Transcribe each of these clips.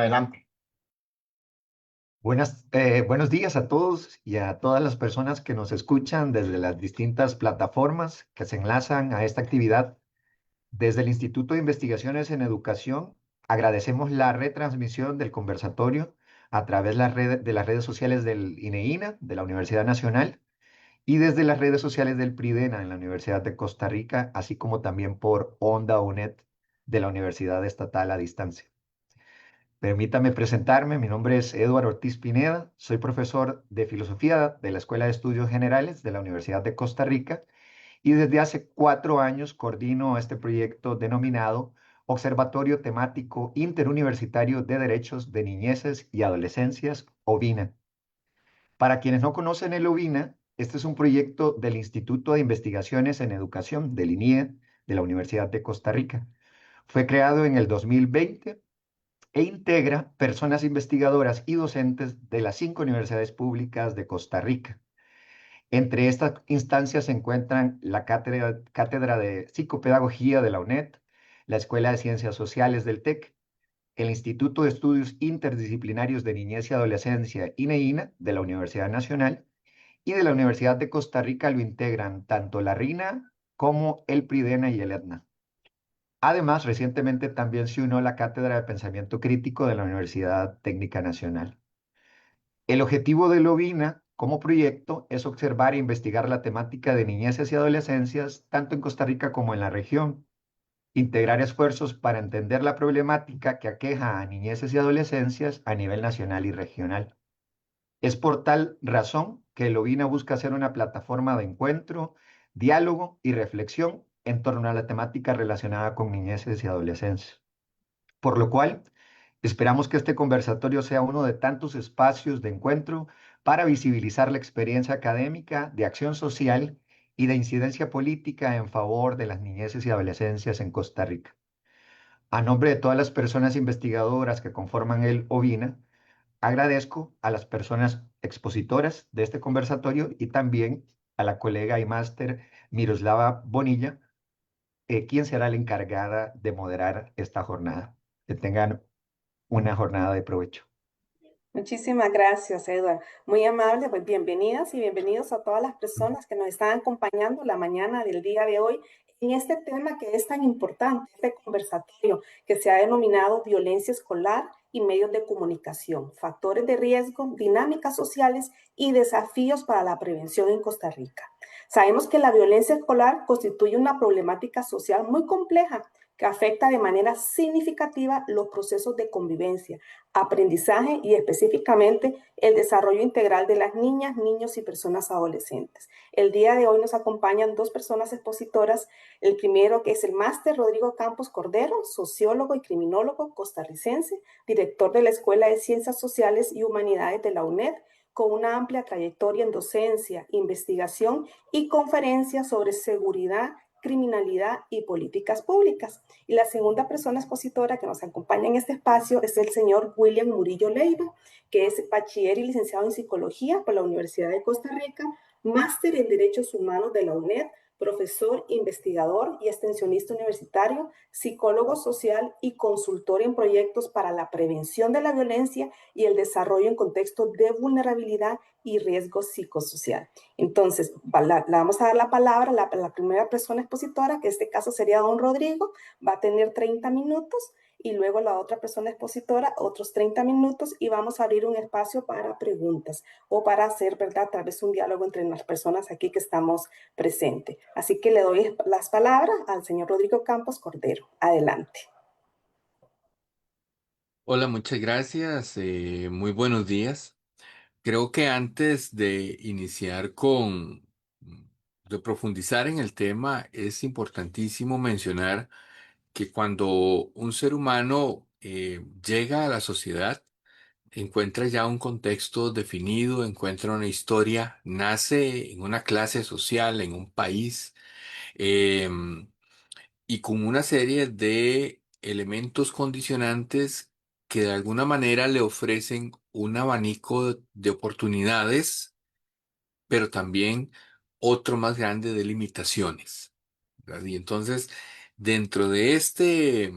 Adelante. Buenos días a todos y a todas las personas que nos escuchan desde las distintas plataformas que se enlazan a esta actividad. Desde el Instituto de Investigaciones en Educación, agradecemos la retransmisión del conversatorio a través de las redes sociales del INEINA, de la Universidad Nacional, y desde las redes sociales del PRIDENA en la Universidad de Costa Rica, así como también por Onda UNED de la Universidad Estatal a Distancia. Permítame presentarme, mi nombre es Eduardo Ortiz Pineda, soy profesor de Filosofía de la Escuela de Estudios Generales de la Universidad de Costa Rica y desde hace 4 años coordino este proyecto denominado Observatorio Temático Interuniversitario de Derechos de Niñeces y Adolescencias, OVINA. Para quienes no conocen el OVINA, este es un proyecto del Instituto de Investigaciones en Educación, del INIE, de la Universidad de Costa Rica. Fue creado en el 2020 e integra personas investigadoras y docentes de las 5 universidades públicas de Costa Rica. Entre estas instancias se encuentran la Cátedra de Psicopedagogía de la UNED, la Escuela de Ciencias Sociales del TEC, el Instituto de Estudios Interdisciplinarios de Niñez y Adolescencia, INEINA, de la Universidad Nacional, y de la Universidad de Costa Rica lo integran tanto la RINA como el PRIDENA y el ETNA. Además, recientemente también se unió la Cátedra de Pensamiento Crítico de la Universidad Técnica Nacional. El objetivo de Lovina como proyecto es observar e investigar la temática de niñeces y adolescencias tanto en Costa Rica como en la región, integrar esfuerzos para entender la problemática que aqueja a niñeces y adolescencias a nivel nacional y regional. Es por tal razón que Lovina busca ser una plataforma de encuentro, diálogo y reflexión en torno a la temática relacionada con niñeces y adolescencias. Por lo cual, esperamos que este conversatorio sea uno de tantos espacios de encuentro para visibilizar la experiencia académica, de acción social y de incidencia política en favor de las niñeces y adolescencias en Costa Rica. A nombre de todas las personas investigadoras que conforman el OVINA, agradezco a las personas expositoras de este conversatorio y también a la colega y máster Miroslava Bonilla, quien será la encargada de moderar esta jornada. Que tengan una jornada de provecho. Muchísimas gracias, Edward. Muy amable, pues bienvenidas y bienvenidos a todas las personas que nos están acompañando la mañana del día de hoy en este tema que es tan importante, este conversatorio que se ha denominado violencia escolar y medios de comunicación, factores de riesgo, dinámicas sociales y desafíos para la prevención en Costa Rica. Sabemos que la violencia escolar constituye una problemática social muy compleja que afecta de manera significativa los procesos de convivencia, aprendizaje y específicamente el desarrollo integral de las niñas, niños y personas adolescentes. El día de hoy nos acompañan dos personas expositoras. El primero que es el máster Rodrigo Campos Cordero, sociólogo y criminólogo costarricense, director de la Escuela de Ciencias Sociales y Humanidades de la UNED, con una amplia trayectoria en docencia, investigación y conferencias sobre seguridad, criminalidad y políticas públicas. Y la segunda persona expositora que nos acompaña en este espacio es el señor William Murillo Leiva, que es bachiller y licenciado en psicología por la Universidad de Costa Rica, máster en Derechos Humanos de la UNED, profesor, investigador y extensionista universitario, psicólogo social y consultor en proyectos para la prevención de la violencia y el desarrollo en contextos de vulnerabilidad y riesgo psicosocial. Entonces, le vamos a dar la palabra a la primera persona expositora, que en este caso sería don Rodrigo, va a tener 30 minutos y luego la otra persona expositora otros 30 minutos y vamos a abrir un espacio para preguntas o para hacer, ¿verdad?, tal vez un diálogo entre las personas aquí que estamos presentes. Así que le doy las palabras al señor Rodrigo Campos Cordero. Adelante. Hola, muchas gracias. Muy buenos días. Creo que antes de iniciar de profundizar en el tema, es importantísimo mencionar que cuando un ser humano llega a la sociedad, encuentra ya un contexto definido, encuentra una historia, nace en una clase social, en un país. em, y con una serie de elementos condicionantes que de alguna manera le ofrecen un abanico de oportunidades, pero también otro más grande de limitaciones, ¿verdad? Y entonces, dentro de este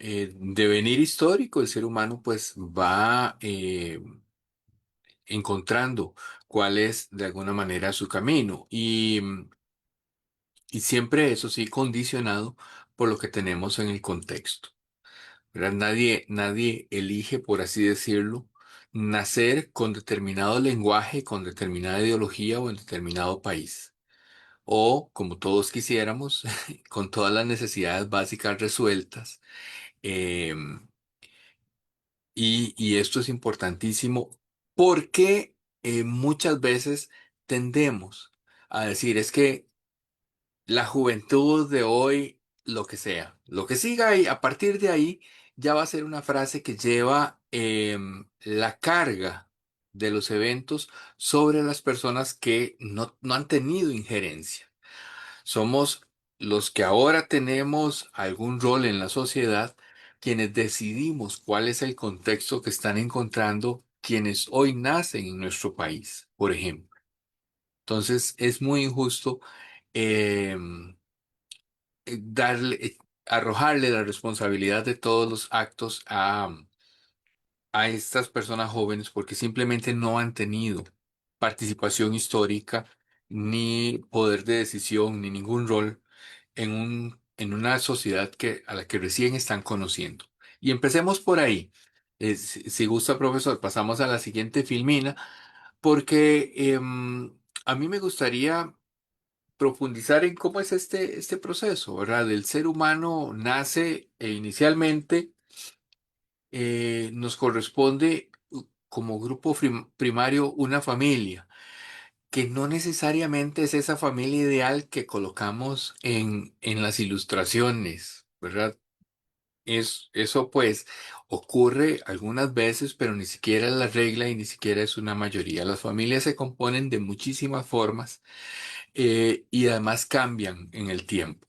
devenir histórico, el ser humano pues va encontrando cuál es de alguna manera su camino y siempre eso sí condicionado por lo que tenemos en el contexto. ¿Verdad? Nadie elige, por así decirlo, nacer con determinado lenguaje, con determinada ideología o en determinado país. O, como todos quisiéramos, con todas las necesidades básicas resueltas. Eh, y esto es importantísimo porque muchas veces tendemos a decir, es que la juventud de hoy, lo que sea, lo que siga y a partir de ahí ya va a ser una frase que lleva la carga de los eventos sobre las personas que no han tenido injerencia. Somos los que ahora tenemos algún rol en la sociedad, quienes decidimos cuál es el contexto que están encontrando quienes hoy nacen en nuestro país, por ejemplo. Entonces, es muy injusto em, arrojarle la responsabilidad de todos los actos a estas personas jóvenes porque simplemente no han tenido participación histórica, ni poder de decisión, ni ningún rol en una sociedad a la que recién están conociendo. Y empecemos por ahí. Si gusta, profesor, pasamos a la siguiente filmina, porque a mí me gustaría profundizar en cómo es este proceso, ¿verdad? El ser humano nace e inicialmente nos corresponde como grupo primario una familia, que no necesariamente es esa familia ideal que colocamos en las ilustraciones, ¿verdad? Eso pues ocurre algunas veces, pero ni siquiera es la regla y ni siquiera es una mayoría. Las familias se componen de muchísimas formas y además cambian en el tiempo.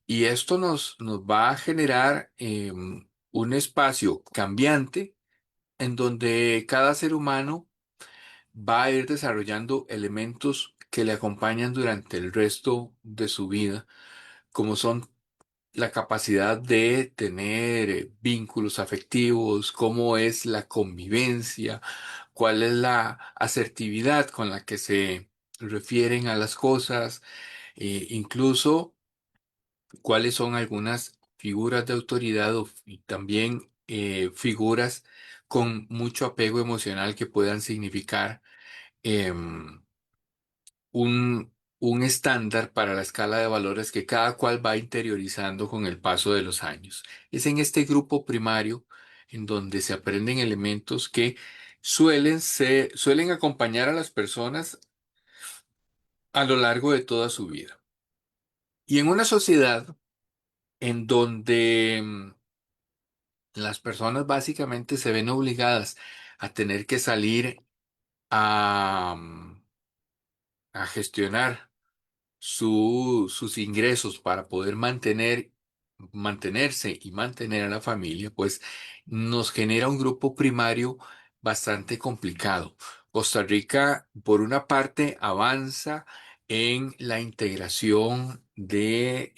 Y esto nos va a generar un espacio cambiante en donde cada ser humano va a ir desarrollando elementos que le acompañan durante el resto de su vida, como son la capacidad de tener vínculos afectivos, cómo es la convivencia, cuál es la asertividad con la que se refieren a las cosas, incluso cuáles son algunas figuras de autoridad y también figuras con mucho apego emocional que puedan significar em, un estándar para la escala de valores que cada cual va interiorizando con el paso de los años. Es en este grupo primario en donde se aprenden elementos que suelen acompañar a las personas a lo largo de toda su vida. Y en una sociedad en donde las personas básicamente se ven obligadas a tener que salir a gestionar sus ingresos para poder mantenerse y mantener a la familia, pues nos genera un grupo primario bastante complicado. Costa Rica, por una parte, avanza en la integración de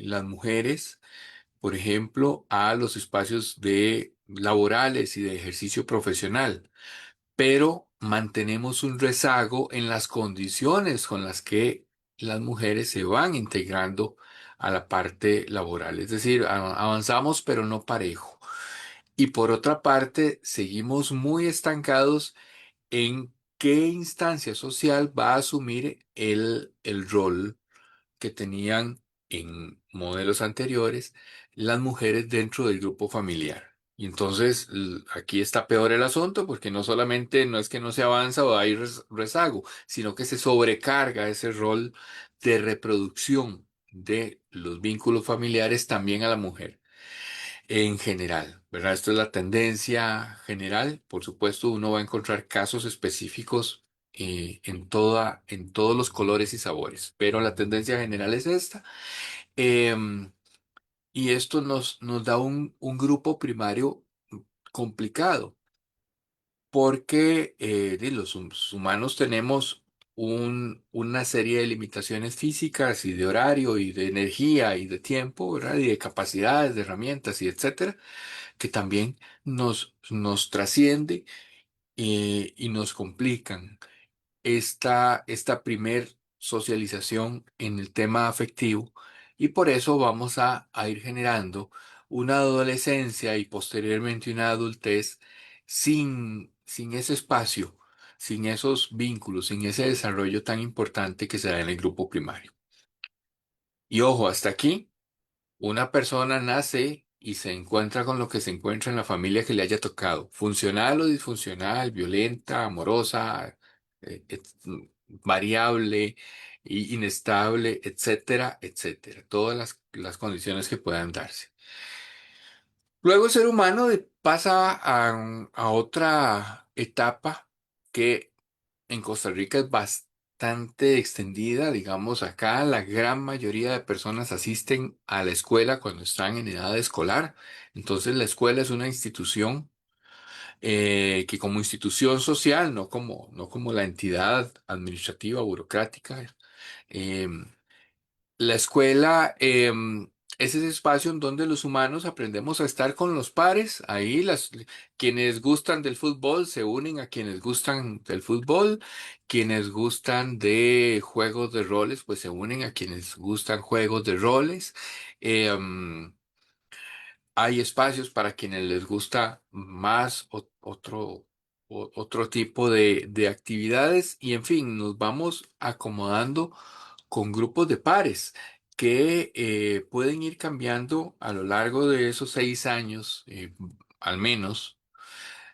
las mujeres, por ejemplo, a los espacios de laborales y de ejercicio profesional, pero mantenemos un rezago en las condiciones con las que las mujeres se van integrando a la parte laboral. Es decir, avanzamos pero no parejo. Y por otra parte, seguimos muy estancados en qué instancia social va a asumir el rol que tenían en modelos anteriores las mujeres dentro del grupo familiar. Y entonces aquí está peor el asunto porque no solamente no es que no se avanza o hay rezago, sino que se sobrecarga ese rol de reproducción de los vínculos familiares también a la mujer en general, ¿verdad? Esto es la tendencia general. Por supuesto, uno va a encontrar casos específicos en todos los colores y sabores, pero la tendencia general es esta. Em, y esto nos da un grupo primario complicado, porque los humanos tenemos una serie de limitaciones físicas y de horario y de energía y de tiempo, ¿verdad? Y de capacidades, de herramientas y etcétera, que también nos trasciende y nos complican esta primer socialización en el tema afectivo y por eso vamos a ir generando una adolescencia y posteriormente una adultez sin ese espacio, sin esos vínculos, sin ese desarrollo tan importante que se da en el grupo primario. Y ojo, hasta aquí. Una persona nace y se encuentra con lo que se encuentra en la familia que le haya tocado, funcional o disfuncional, violenta, amorosa, variable, inestable, etcétera, etcétera. Todas las condiciones que puedan darse. Luego el ser humano pasa a otra etapa que en Costa Rica es bastante extendida, digamos, acá la gran mayoría de personas asisten a la escuela cuando están en edad escolar. Entonces la escuela es una institución que como institución social, no como la entidad administrativa, burocrática, eh, la escuela es ese espacio en donde los humanos aprendemos a estar con los pares. Ahí quienes gustan del fútbol se unen a quienes gustan del fútbol. Quienes gustan de juegos de roles, pues se unen a quienes gustan juegos de roles. Hay espacios para quienes les gusta más otro tipo de actividades y en fin, nos vamos acomodando con grupos de pares que pueden ir cambiando a lo largo de esos 6 años, al menos,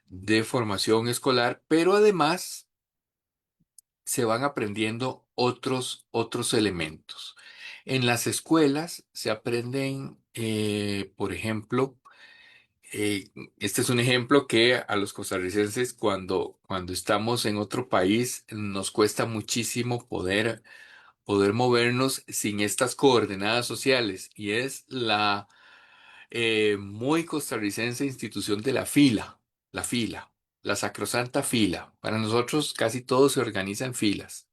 de formación escolar, pero además se van aprendiendo otros elementos. En las escuelas se aprenden, por ejemplo, eh, este es un ejemplo que a los costarricenses cuando estamos en otro país nos cuesta muchísimo poder movernos sin estas coordenadas sociales y es la muy costarricense institución de la fila, la sacrosanta fila. Para nosotros casi todo se organiza en filas.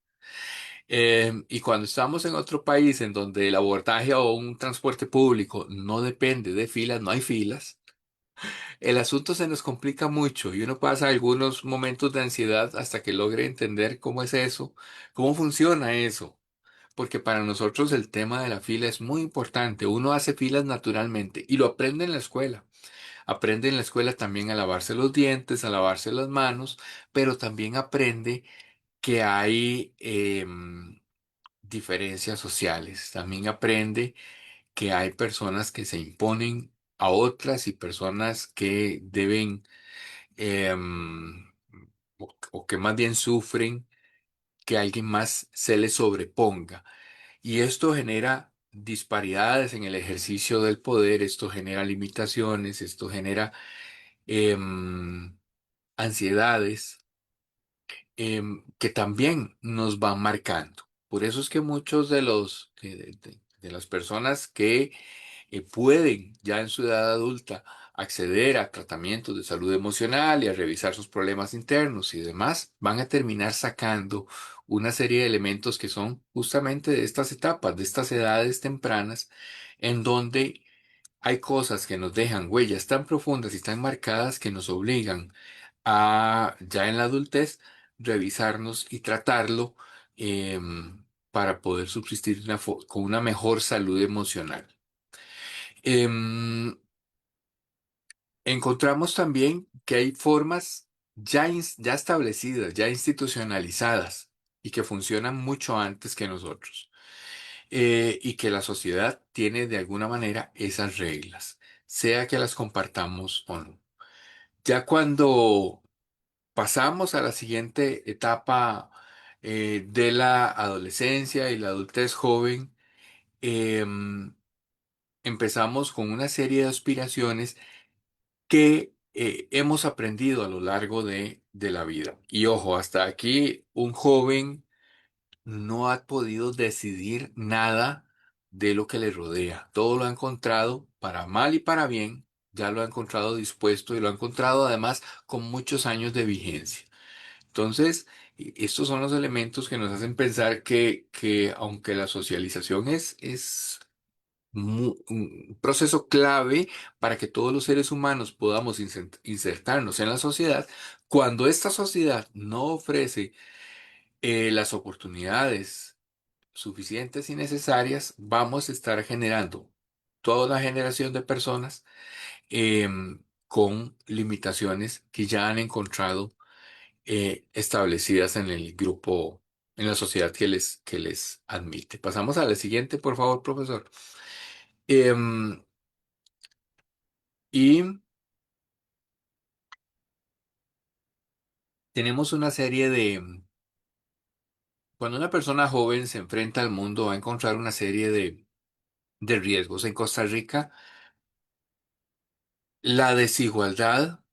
Y cuando estamos en otro país en donde el abordaje o un transporte público no depende de filas, no hay filas, el asunto se nos complica mucho y uno pasa algunos momentos de ansiedad hasta que logre entender cómo es eso, cómo funciona eso. Porque para nosotros el tema de la fila es muy importante. Uno hace filas naturalmente y lo aprende en la escuela. Aprende en la escuela también a lavarse los dientes, a lavarse las manos, pero también aprende que hay diferencias sociales. También aprende que hay personas que se imponen a otras y personas que deben o que más bien sufren que alguien más se les sobreponga. Y esto genera disparidades en el ejercicio del poder, esto genera limitaciones, esto genera em, ansiedades que también nos van marcando. Por eso es que muchos de las personas que pueden ya en su edad adulta acceder a tratamientos de salud emocional y a revisar sus problemas internos y demás, van a terminar sacando una serie de elementos que son justamente de estas etapas, de estas edades tempranas, en donde hay cosas que nos dejan huellas tan profundas y tan marcadas que nos obligan a, ya en la adultez, revisarnos y tratarlo para poder subsistir con una mejor salud emocional. Em, Encontramos también que hay formas ya establecidas, ya institucionalizadas y que funcionan mucho antes que nosotros. Y que la sociedad tiene de alguna manera esas reglas, sea que las compartamos o no. Ya cuando pasamos a la siguiente etapa de la adolescencia y la adultez joven, em, empezamos con una serie de aspiraciones que hemos aprendido a lo largo de la vida. Y ojo, hasta aquí un joven no ha podido decidir nada de lo que le rodea. Todo lo ha encontrado para mal y para bien, ya lo ha encontrado dispuesto y lo ha encontrado además con muchos años de vigencia. Entonces, Y estos son los elementos que nos hacen pensar que aunque la socialización es un proceso clave para que todos los seres humanos podamos insertarnos en la sociedad, cuando esta sociedad no ofrece las oportunidades suficientes y necesarias, vamos a estar generando toda una generación de personas con limitaciones que ya han encontrado establecidas en el grupo, en la sociedad que les admite. Pasamos a la siguiente, por favor, profesor. Em, y tenemos una serie cuando una persona joven se enfrenta al mundo, va a encontrar una serie de riesgos. En Costa Rica, la desigualdad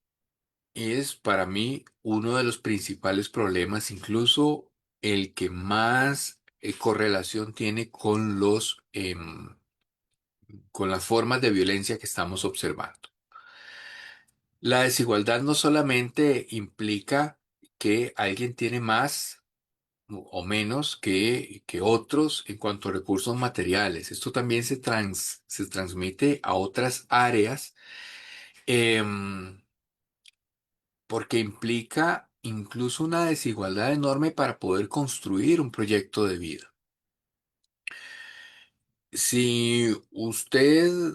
es para mí uno de los principales problemas, incluso el que más correlación tiene con con las formas de violencia que estamos observando. La desigualdad no solamente implica que alguien tiene más o menos que otros en cuanto a recursos materiales. Esto también se transmite a otras áreas, em, porque implica incluso una desigualdad enorme para poder construir un proyecto de vida. Si usted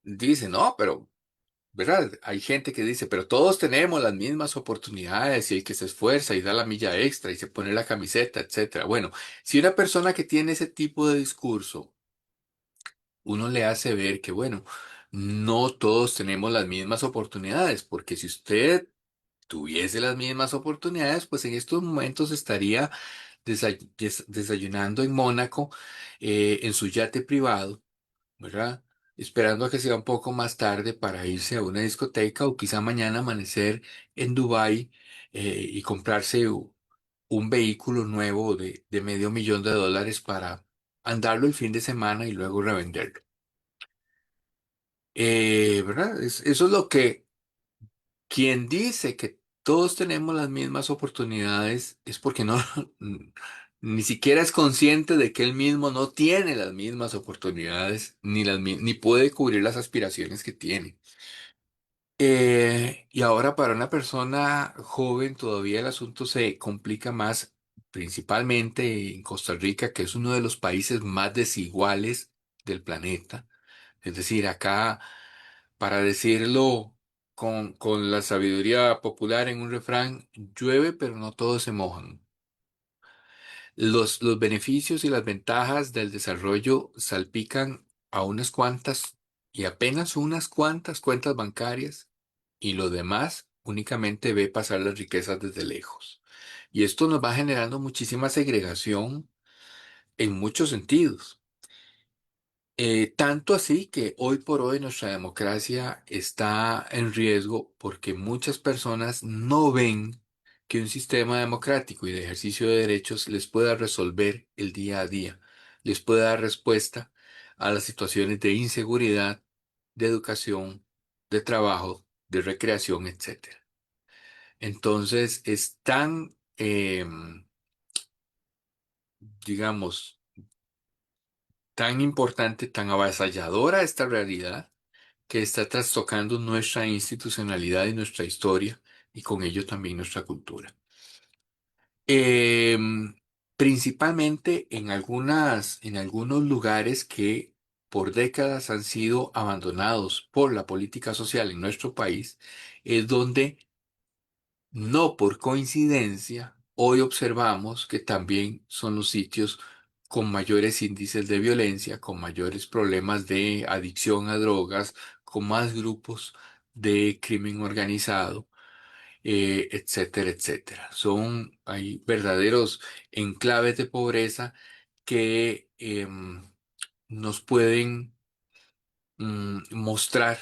dice, no, pero, ¿verdad? Hay gente que dice, pero todos tenemos las mismas oportunidades y el que se esfuerza y da la milla extra y se pone la camiseta, etcétera. Bueno, si una persona que tiene ese tipo de discurso, uno le hace ver que, bueno, no todos tenemos las mismas oportunidades, porque si usted tuviese las mismas oportunidades, pues en estos momentos estaría desayunando en Mónaco, en su yate privado, ¿verdad? Esperando a que sea un poco más tarde para irse a una discoteca o quizá mañana amanecer en Dubái, y comprarse un vehículo nuevo de $500,000 para andarlo el fin de semana y luego revenderlo. ¿Verdad? Eso es lo que quien dice que todos tenemos las mismas oportunidades es porque no, ni siquiera es consciente de que él mismo no tiene las mismas oportunidades ni puede cubrir las aspiraciones que tiene. Y ahora para una persona joven todavía el asunto se complica más, principalmente en Costa Rica, que es uno de los países más desiguales del planeta. Es decir, acá, para decirlo con la sabiduría popular en un refrán, llueve pero no todos se mojan. Los beneficios y las ventajas del desarrollo salpican a unas cuantas y apenas unas cuantas cuentas bancarias, y lo demás únicamente ve pasar las riquezas desde lejos. Y esto nos va generando muchísima segregación en muchos sentidos. Tanto así que hoy por hoy nuestra democracia está en riesgo porque muchas personas no ven que un sistema democrático y de ejercicio de derechos les pueda resolver el día a día, les pueda dar respuesta a las situaciones de inseguridad, de educación, de trabajo, de recreación, etcétera. Entonces es tan, digamos, tan importante, tan avasalladora esta realidad que está trastocando nuestra institucionalidad y nuestra historia y con ello también nuestra cultura. Em, Principalmente en algunos lugares que por décadas han sido abandonados por la política social en nuestro país, es donde no por coincidencia, hoy observamos que también son los sitios con mayores índices de violencia, con mayores problemas de adicción a drogas, con más grupos de crimen organizado, etcétera, etcétera. Hay verdaderos enclaves de pobreza que nos pueden mostrar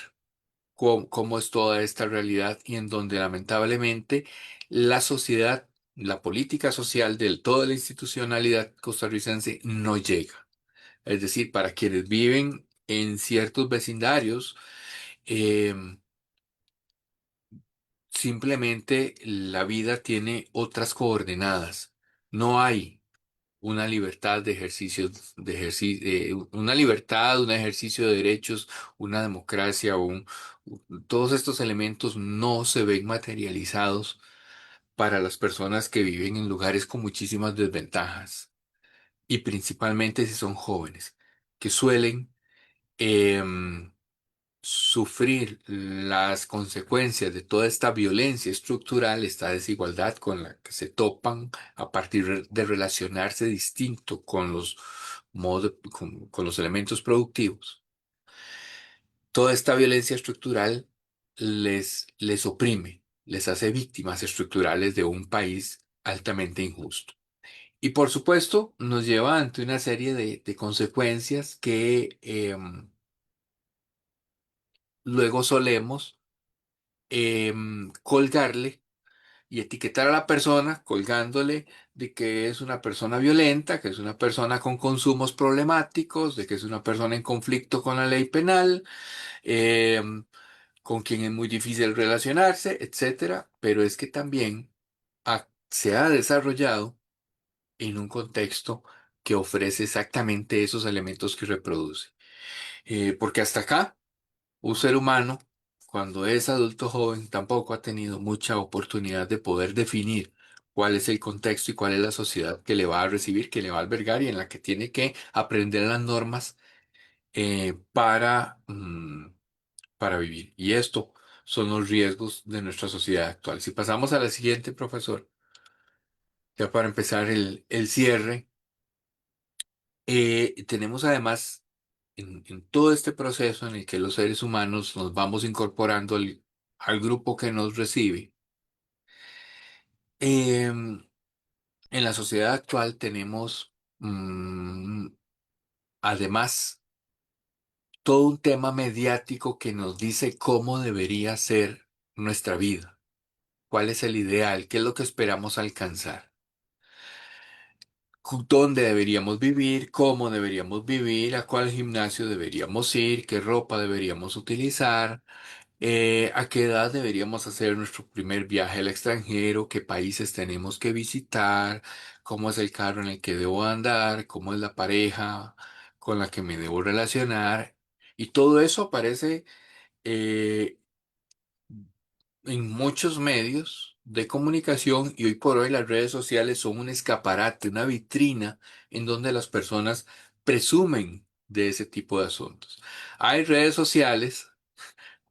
cómo es toda esta realidad y en donde lamentablemente la sociedad, la política social de toda la institucionalidad costarricense no llega. Es decir, para quienes viven en ciertos vecindarios, eh, simplemente la vida tiene otras coordenadas. No hay una libertad de ejercicio, una libertad, un ejercicio de derechos, una democracia, todos estos elementos no se ven materializados para las personas que viven en lugares con muchísimas desventajas y principalmente si son jóvenes, que suelen em, sufrir las consecuencias de toda esta violencia estructural, esta desigualdad con la que se topan a partir de relacionarse distinto con los con los elementos productivos. Toda esta violencia estructural les oprime, les hace víctimas estructurales de un país altamente injusto. Y por supuesto, nos lleva ante una serie de consecuencias que luego solemos colgarle y etiquetar a la persona, colgándole de que es una persona violenta, que es una persona con consumos problemáticos, de que es una persona en conflicto con la ley penal, con quien es muy difícil relacionarse, etcétera. Pero es que también se ha desarrollado en un contexto que ofrece exactamente esos elementos que reproduce. Porque hasta acá, un ser humano, cuando es adulto joven, tampoco ha tenido mucha oportunidad de poder definir cuál es el contexto y cuál es la sociedad que le va a recibir, que le va a albergar y en la que tiene que aprender las normas para vivir. Y esto son los riesgos de nuestra sociedad actual. Si pasamos a la siguiente, profesor, ya para empezar el cierre, tenemos además en todo este proceso en el que los seres humanos nos vamos incorporando al grupo que nos recibe, em, en la sociedad actual tenemos además todo un tema mediático que nos dice cómo debería ser nuestra vida, cuál es el ideal, qué es lo que esperamos alcanzar, dónde deberíamos vivir, cómo deberíamos vivir, a cuál gimnasio deberíamos ir, qué ropa deberíamos utilizar. ¿A qué edad deberíamos hacer nuestro primer viaje al extranjero? ¿Qué países tenemos que visitar? ¿Cómo es el carro en el que debo andar? ¿Cómo es la pareja con la que me debo relacionar? Y todo eso aparece eh, en muchos medios de comunicación y hoy por hoy las redes sociales son un escaparate, una vitrina en donde las personas presumen de ese tipo de asuntos. Hay redes sociales.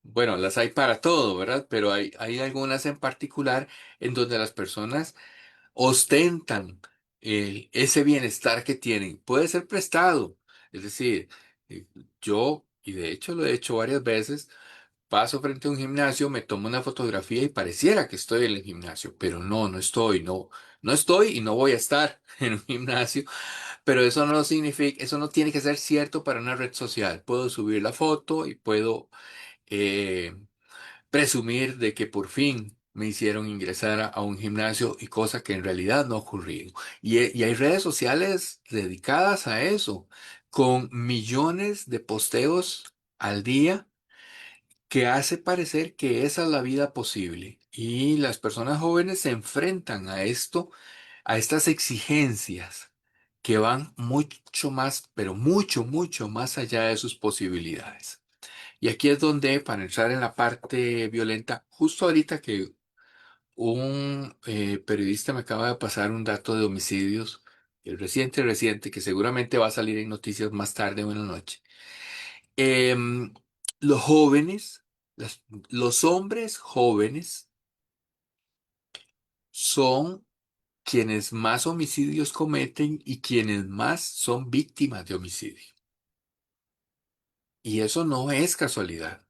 Bueno, las hay para todo, ¿verdad? Pero hay algunas en particular en donde las personas ostentan ese bienestar que tienen. Puede ser prestado. Es decir, eh, yo, y de hecho lo he hecho varias veces, paso frente a un gimnasio, me tomo una fotografía y pareciera que estoy en el gimnasio, pero no, no estoy, no, no estoy y no voy a estar en un gimnasio. Pero eso no significa, eso no tiene que ser cierto para una red social. Puedo subir la foto y puedo eh, presumir de que por fin me hicieron ingresar a un gimnasio y cosa que en realidad no ha ocurrido. Y hay redes sociales dedicadas a eso, con millones de posteos al día que hace parecer que esa es la vida posible. Y las personas jóvenes se enfrentan a esto, a estas exigencias que van mucho más, pero mucho, mucho más allá de sus posibilidades. Y aquí es donde, para entrar en la parte violenta, justo ahorita que un periodista me acaba de pasar un dato de homicidios, el reciente, que seguramente va a salir en noticias más tarde o en la noche. Em, los jóvenes, los hombres jóvenes son quienes más homicidios cometen y quienes más son víctimas de homicidio. Y eso no es casualidad.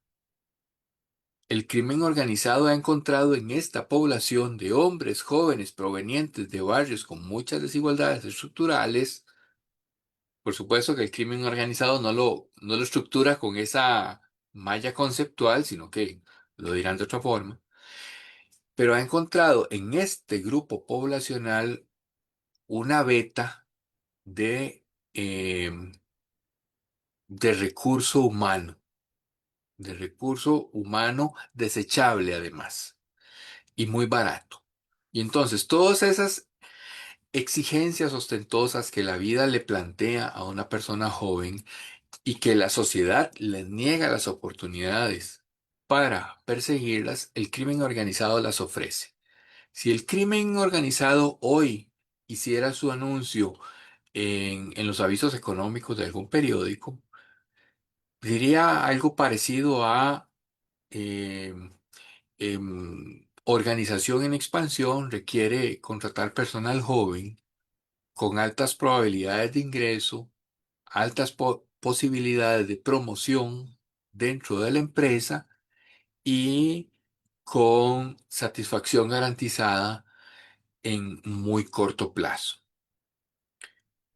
El crimen organizado ha encontrado en esta población de hombres jóvenes provenientes de barrios con muchas desigualdades estructurales. Por supuesto que el crimen organizado no lo estructura con esa malla conceptual, sino que lo dirán de otra forma. Pero ha encontrado en este grupo poblacional una veta de, eh, de recurso humano, de recurso humano desechable además. y muy barato. Y entonces todas esas exigencias ostentosas que la vida le plantea a una persona joven y que la sociedad les niega las oportunidades para perseguirlas, el crimen organizado las ofrece. Si el crimen organizado hoy hiciera su anuncio en los avisos económicos de algún periódico, diría algo parecido a eh, organización en expansión requiere contratar personal joven con altas probabilidades de ingreso, altas posibilidades de promoción dentro de la empresa y con satisfacción garantizada en muy corto plazo.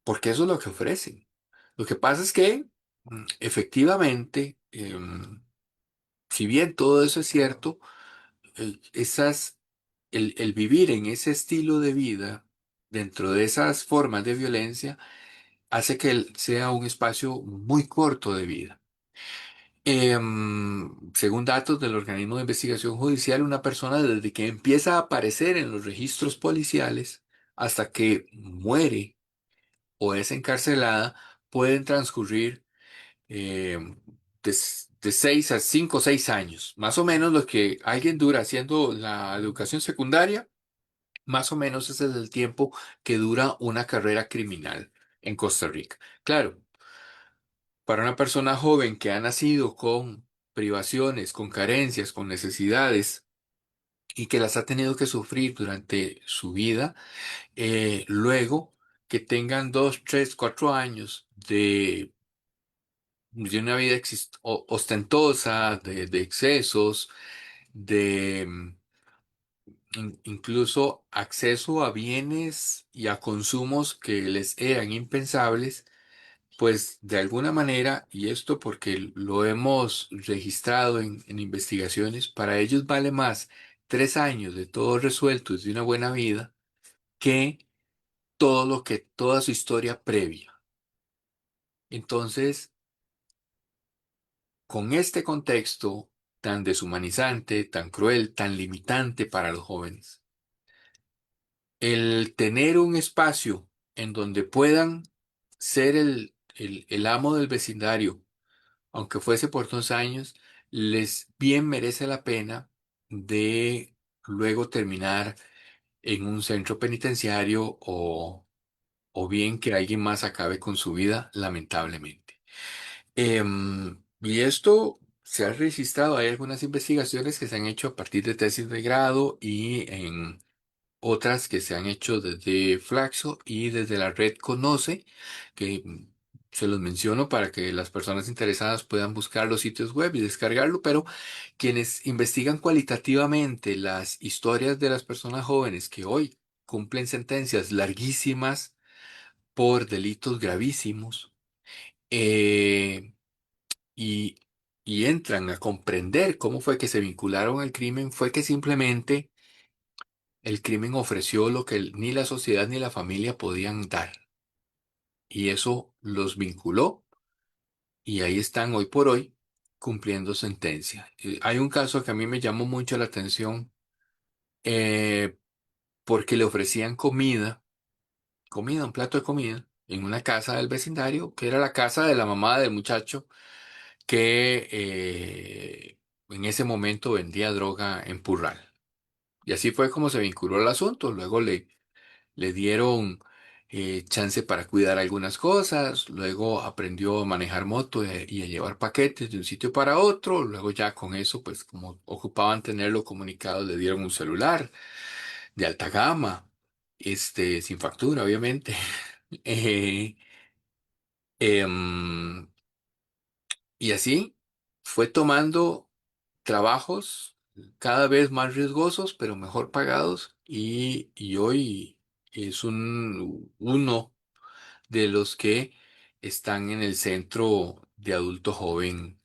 Porque eso es lo que ofrecen. Lo que pasa es que efectivamente, si bien todo eso es cierto, el vivir en ese estilo de vida, dentro de esas formas de violencia, hace que sea un espacio muy corto de vida. Según datos del organismo de investigación judicial, una persona desde que empieza a aparecer en los registros policiales hasta que muere o es encarcelada, pueden transcurrir de 6 a 5 o 6 años. Más o menos lo que alguien dura haciendo la educación secundaria, más o menos ese es el tiempo que dura una carrera criminal en Costa Rica. Claro, para una persona joven que ha nacido con privaciones, con carencias, con necesidades y que las ha tenido que sufrir durante su vida, luego que tengan 2, 3, 4 años de una vida ostentosa, de excesos, de incluso acceso a bienes y a consumos que les eran impensables, pues de alguna manera, y esto porque lo hemos registrado en investigaciones, para ellos vale más 3 años de todo resuelto y de una buena vida que toda su historia previa. Entonces, con este contexto tan deshumanizante, tan cruel, tan limitante para los jóvenes, el tener un espacio en donde puedan ser el amo del vecindario, aunque fuese por 2 años, les bien merece la pena de luego terminar en un centro penitenciario o bien que alguien más acabe con su vida, lamentablemente. Y esto se ha registrado, hay algunas investigaciones que se han hecho a partir de tesis de grado y en otras que se han hecho desde Flaxo y desde la red Conoce, que se los menciono para que las personas interesadas puedan buscar los sitios web y descargarlo, pero quienes investigan cualitativamente las historias de las personas jóvenes que hoy cumplen sentencias larguísimas por delitos gravísimos, eh, y, y entran a comprender cómo fue que se vincularon al crimen, fue que simplemente el crimen ofreció lo que ni la sociedad ni la familia podían dar. Y eso los vinculó y ahí están hoy por hoy cumpliendo sentencia. Hay un caso que a mí me llamó mucho la atención eh, porque le ofrecían comida, un plato de comida, en una casa del vecindario, que era la casa de la mamá del muchacho que en ese momento vendía droga en Purral. Y así fue como se vinculó el asunto. Luego le dieron chance para cuidar algunas cosas, luego aprendió a manejar moto y a llevar paquetes de un sitio para otro, luego ya con eso, pues como ocupaban tenerlo comunicado, le dieron un celular de alta gama, sin factura, obviamente. Eh, em, y así fue tomando trabajos cada vez más riesgosos, pero mejor pagados, y hoy es uno de los que están en el centro de adulto joven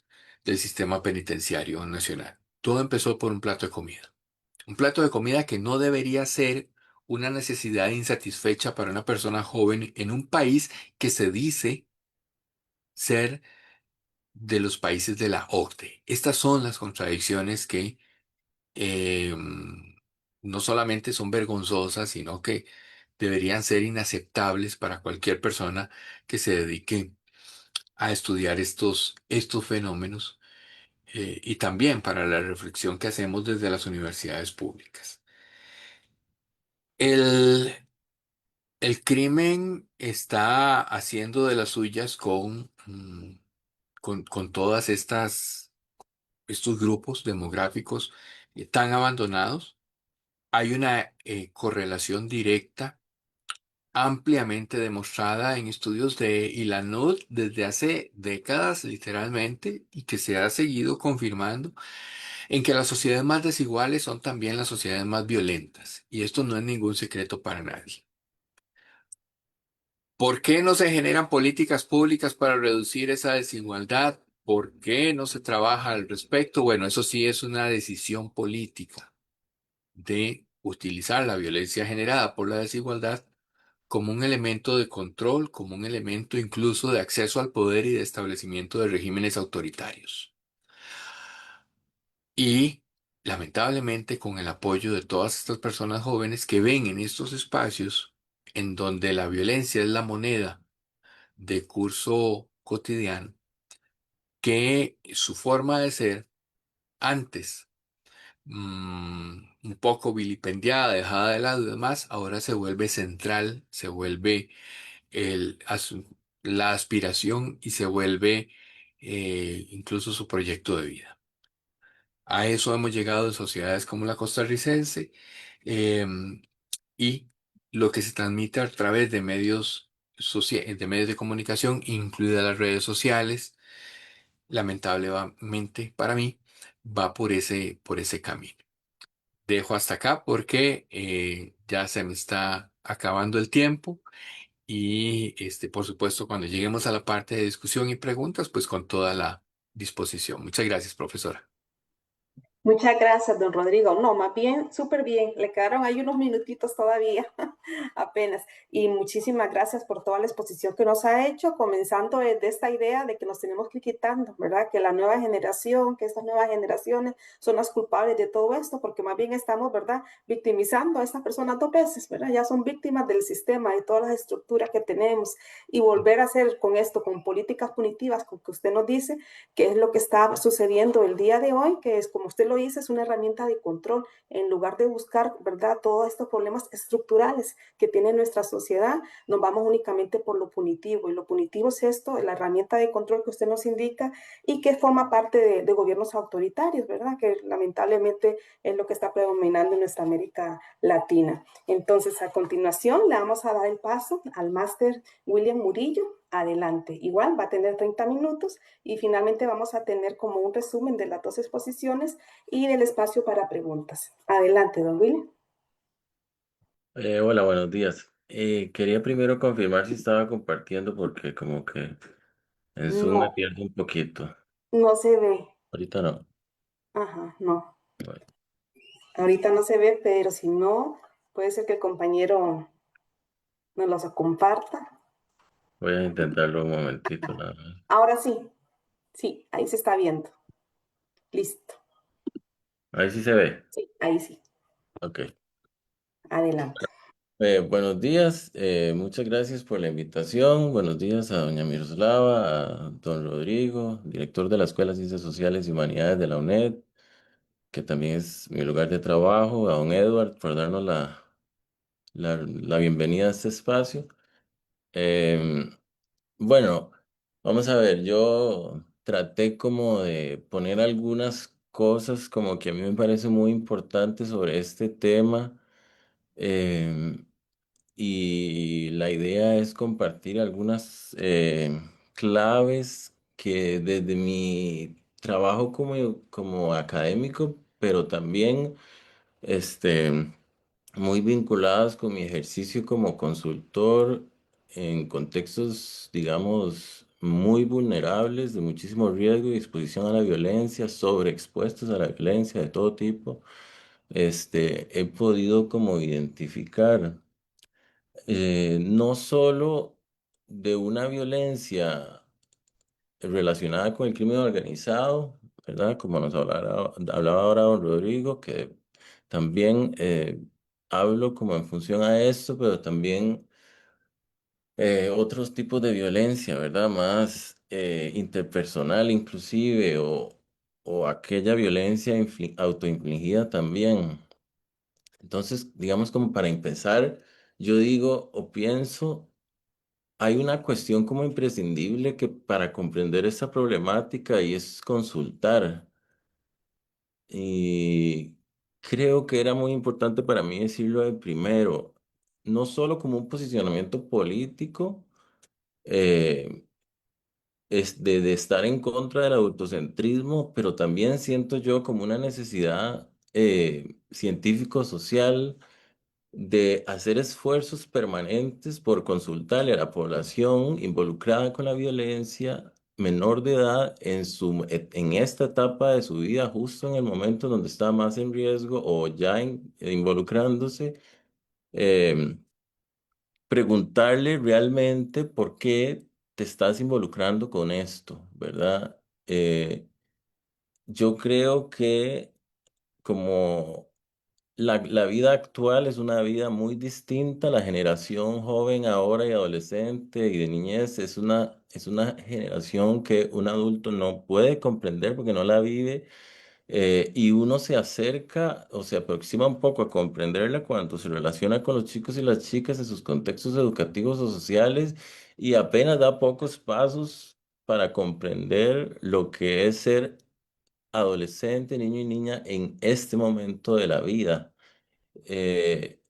del sistema penitenciario nacional. Todo empezó por un plato de comida. Un plato de comida que no debería ser una necesidad insatisfecha para una persona joven en un país que se dice ser de los países de la OCDE. Estas son las contradicciones que eh, no solamente son vergonzosas, sino que deberían ser inaceptables para cualquier persona que se dedique a estudiar estos fenómenos, y también para la reflexión que hacemos desde las universidades públicas. El, el crimen está haciendo de las suyas con todas estos grupos demográficos tan abandonados. Hay una correlación directa ampliamente demostrada en estudios de Ilanot desde hace décadas, literalmente, y que se ha seguido confirmando en que las sociedades más desiguales son también las sociedades más violentas. Y esto no es ningún secreto para nadie. ¿Por qué no se generan políticas públicas para reducir esa desigualdad? ¿Por qué no se trabaja al respecto? Bueno, eso sí es una decisión política de utilizar la violencia generada por la desigualdad como un elemento de control, como un elemento incluso de acceso al poder y de establecimiento de regímenes autoritarios. Y lamentablemente con el apoyo de todas estas personas jóvenes que ven en estos espacios en donde la violencia es la moneda de curso cotidiano, que su forma de ser antes un poco vilipendiada, dejada de lado y demás, ahora se vuelve central, se vuelve la aspiración y se vuelve incluso su proyecto de vida. A eso hemos llegado en sociedades como la costarricense, y lo que se transmite a través de de medios de comunicación, incluidas las redes sociales, lamentablemente para mí, va por ese camino. Dejo hasta acá porque ya se me está acabando el tiempo y por supuesto, cuando lleguemos a la parte de discusión y preguntas, pues con toda la disposición. Muchas gracias, profesora. Muchas gracias, don Rodrigo. No, más bien, súper bien. Le quedaron ahí unos minutitos todavía, apenas. Y muchísimas gracias por toda la exposición que nos ha hecho, comenzando desde esta idea de que nos tenemos que ir quitando, ¿verdad? Que la nueva generación, que estas nuevas generaciones son las culpables de todo esto, porque más bien estamos, ¿verdad? Victimizando a estas personas dos veces, ¿verdad? Ya son víctimas del sistema y todas las estructuras que tenemos. Y volver a hacer con esto, con políticas punitivas, con que usted nos dice, que es lo que está sucediendo el día de hoy, que es, como usted lo dice, es una herramienta de control, en lugar de buscar, ¿verdad?, todos estos problemas estructurales que tiene nuestra sociedad, nos vamos únicamente por lo punitivo, y lo punitivo es esto, la herramienta de control que usted nos indica, y que forma parte de gobiernos autoritarios, ¿verdad?, que lamentablemente es lo que está predominando en nuestra América Latina. Entonces, a continuación, le vamos a dar el paso al máster William Murillo. Adelante. Igual va a tener 30 minutos y finalmente vamos a tener como un resumen de las dos exposiciones y del espacio para preguntas. Adelante, don William. Hola, buenos días. Quería primero confirmar si estaba compartiendo porque como que en Zoom me No, pierdo un poquito. no se ve. Ahorita no. Ajá, no. Bueno, Ahorita no se ve, pero si no, puede ser que el compañero nos los comparta. voy a intentarlo un momentito nada más. Ahora sí, sí, ahí se está viendo. Listo. Ahí sí se ve. Sí, ahí sí. Ok. Adelante. Buenos días. Muchas gracias por la invitación. Buenos días a doña Miroslava, a don Rodrigo, director de la Escuela de Ciencias Sociales y Humanidades de la UNED, que también es mi lugar de trabajo, a don Edward por darnos la bienvenida a este espacio. Em, Bueno, vamos a ver, yo traté como de poner algunas cosas como que a mí me parece muy importantes sobre este tema, em, y la idea es compartir algunas claves que desde mi trabajo como académico, pero también este, muy vinculadas con mi ejercicio como consultor en contextos, digamos, muy vulnerables, de muchísimo riesgo y exposición a la violencia, sobreexpuestos a la violencia de todo tipo. He podido como identificar no solo de una violencia relacionada con el crimen organizado, ¿verdad? Como nos hablaba ahora don Rodrigo, que también hablo como en función a esto, pero también otros tipos de violencia, ¿verdad? Más interpersonal inclusive, o aquella violencia autoinfligida también. Entonces, digamos como para empezar, yo digo o pienso, hay una cuestión como imprescindible que para comprender esta problemática y es consultar. Y creo que era muy importante para mí decirlo de primero, no solo como un posicionamiento político, eh, es de estar en contra del adultocentrismo, pero también siento yo como una necesidad científico-social de hacer esfuerzos permanentes por consultarle a la población involucrada con la violencia menor de edad en esta etapa de su vida, justo en el momento donde está más en riesgo o ya involucrándose, eh, preguntarle realmente por qué te estás involucrando con esto, ¿verdad? Yo creo que como la vida actual es una vida muy distinta. La generación joven ahora y adolescente y de niñez es una generación que un adulto no puede comprender porque no la vive. Y uno se acerca o se aproxima un poco a comprenderla cuando se relaciona con los chicos y las chicas en sus contextos educativos o sociales y apenas da pocos pasos para comprender lo que es ser adolescente, niño y niña en este momento de la vida. Eh,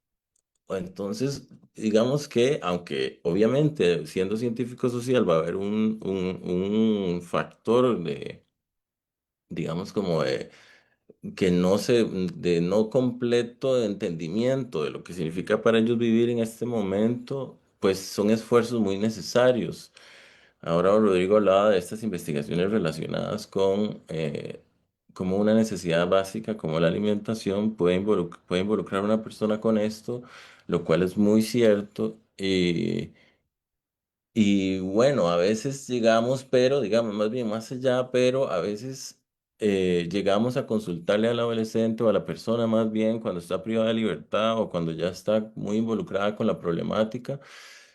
entonces, digamos que, aunque obviamente siendo científico social va a haber un factor de, digamos, como de no completo de entendimiento de lo que significa para ellos vivir en este momento, pues son esfuerzos muy necesarios. Ahora Rodrigo hablaba de estas investigaciones relacionadas con cómo una necesidad básica como la alimentación puede involucrar a una persona con esto, lo cual es muy cierto. Y bueno, a veces llegamos, pero digamos más bien más allá, pero a veces llegamos a consultarle al adolescente o a la persona más bien cuando está privada de libertad o cuando ya está muy involucrada con la problemática.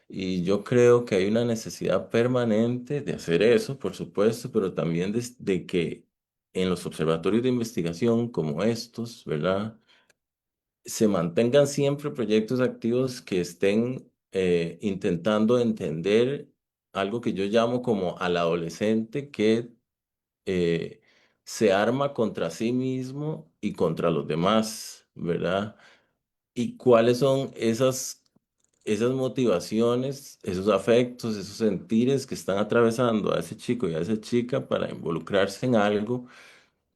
Y yo creo que hay una necesidad permanente de hacer eso, por supuesto, pero también de que en los observatorios de investigación como estos, ¿verdad? Se mantengan siempre proyectos activos que estén intentando entender algo que yo llamo como al adolescente que eh, se arma contra sí mismo y contra los demás, ¿verdad? Y cuáles son esas motivaciones, esos afectos, esos sentires que están atravesando a ese chico y a esa chica para involucrarse en algo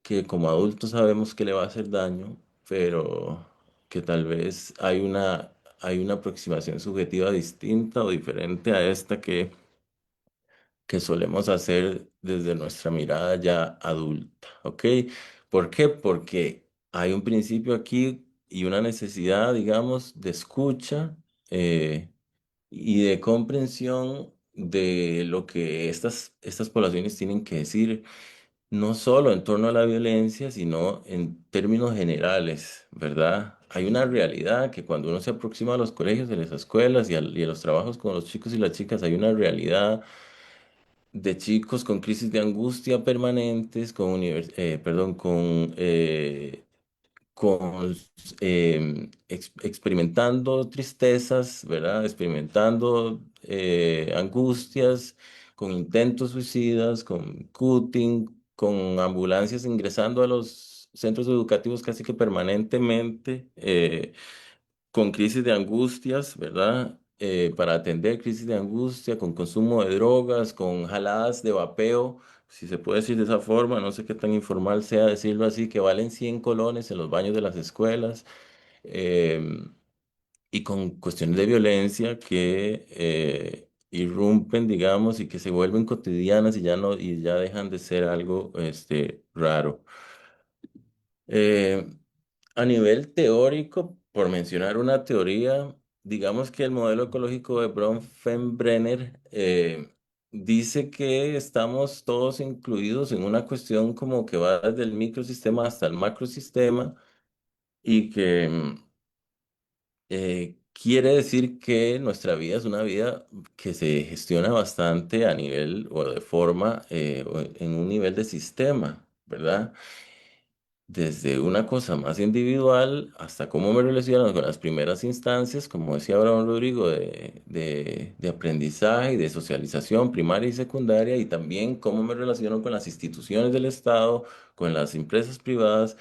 que como adultos sabemos que le va a hacer daño, pero que tal vez hay una aproximación subjetiva distinta o diferente a esta que solemos hacer desde nuestra mirada ya adulta, ¿ok? ¿Por qué? Porque hay un principio aquí y una necesidad, digamos, de escucha y de comprensión de lo que estas poblaciones tienen que decir no solo en torno a la violencia, sino en términos generales, ¿verdad? Hay una realidad que cuando uno se aproxima a los colegios, a las escuelas y a los trabajos con los chicos y las chicas, hay una realidad de chicos con crisis de angustia permanentes, perdón, con experimentando tristezas, ¿verdad? Experimentando angustias, con intentos suicidas, con cutting, con ambulancias ingresando a los centros educativos casi que permanentemente, con crisis de angustias, ¿verdad? Para atender crisis de angustia, con consumo de drogas, con jaladas de vapeo, si se puede decir de esa forma, no sé qué tan informal sea decirlo así, que valen 100 colones en los baños de las escuelas, em, y con cuestiones de violencia que irrumpen, digamos, y que se vuelven cotidianas y ya no, y ya dejan de ser algo raro. Eh, a nivel teórico, por mencionar una teoría, digamos que el modelo ecológico de Bronfenbrenner dice que estamos todos incluidos en una cuestión como que va desde el microsistema hasta el macrosistema y que quiere decir que nuestra vida es una vida que se gestiona bastante a nivel o de forma, o en un nivel de sistema, ¿verdad? Desde una cosa más individual hasta cómo me relaciono con las primeras instancias, como decía Abraham Rodrigo, de aprendizaje y de socialización primaria y secundaria, y también cómo me relaciono con las instituciones del Estado, con las empresas privadas.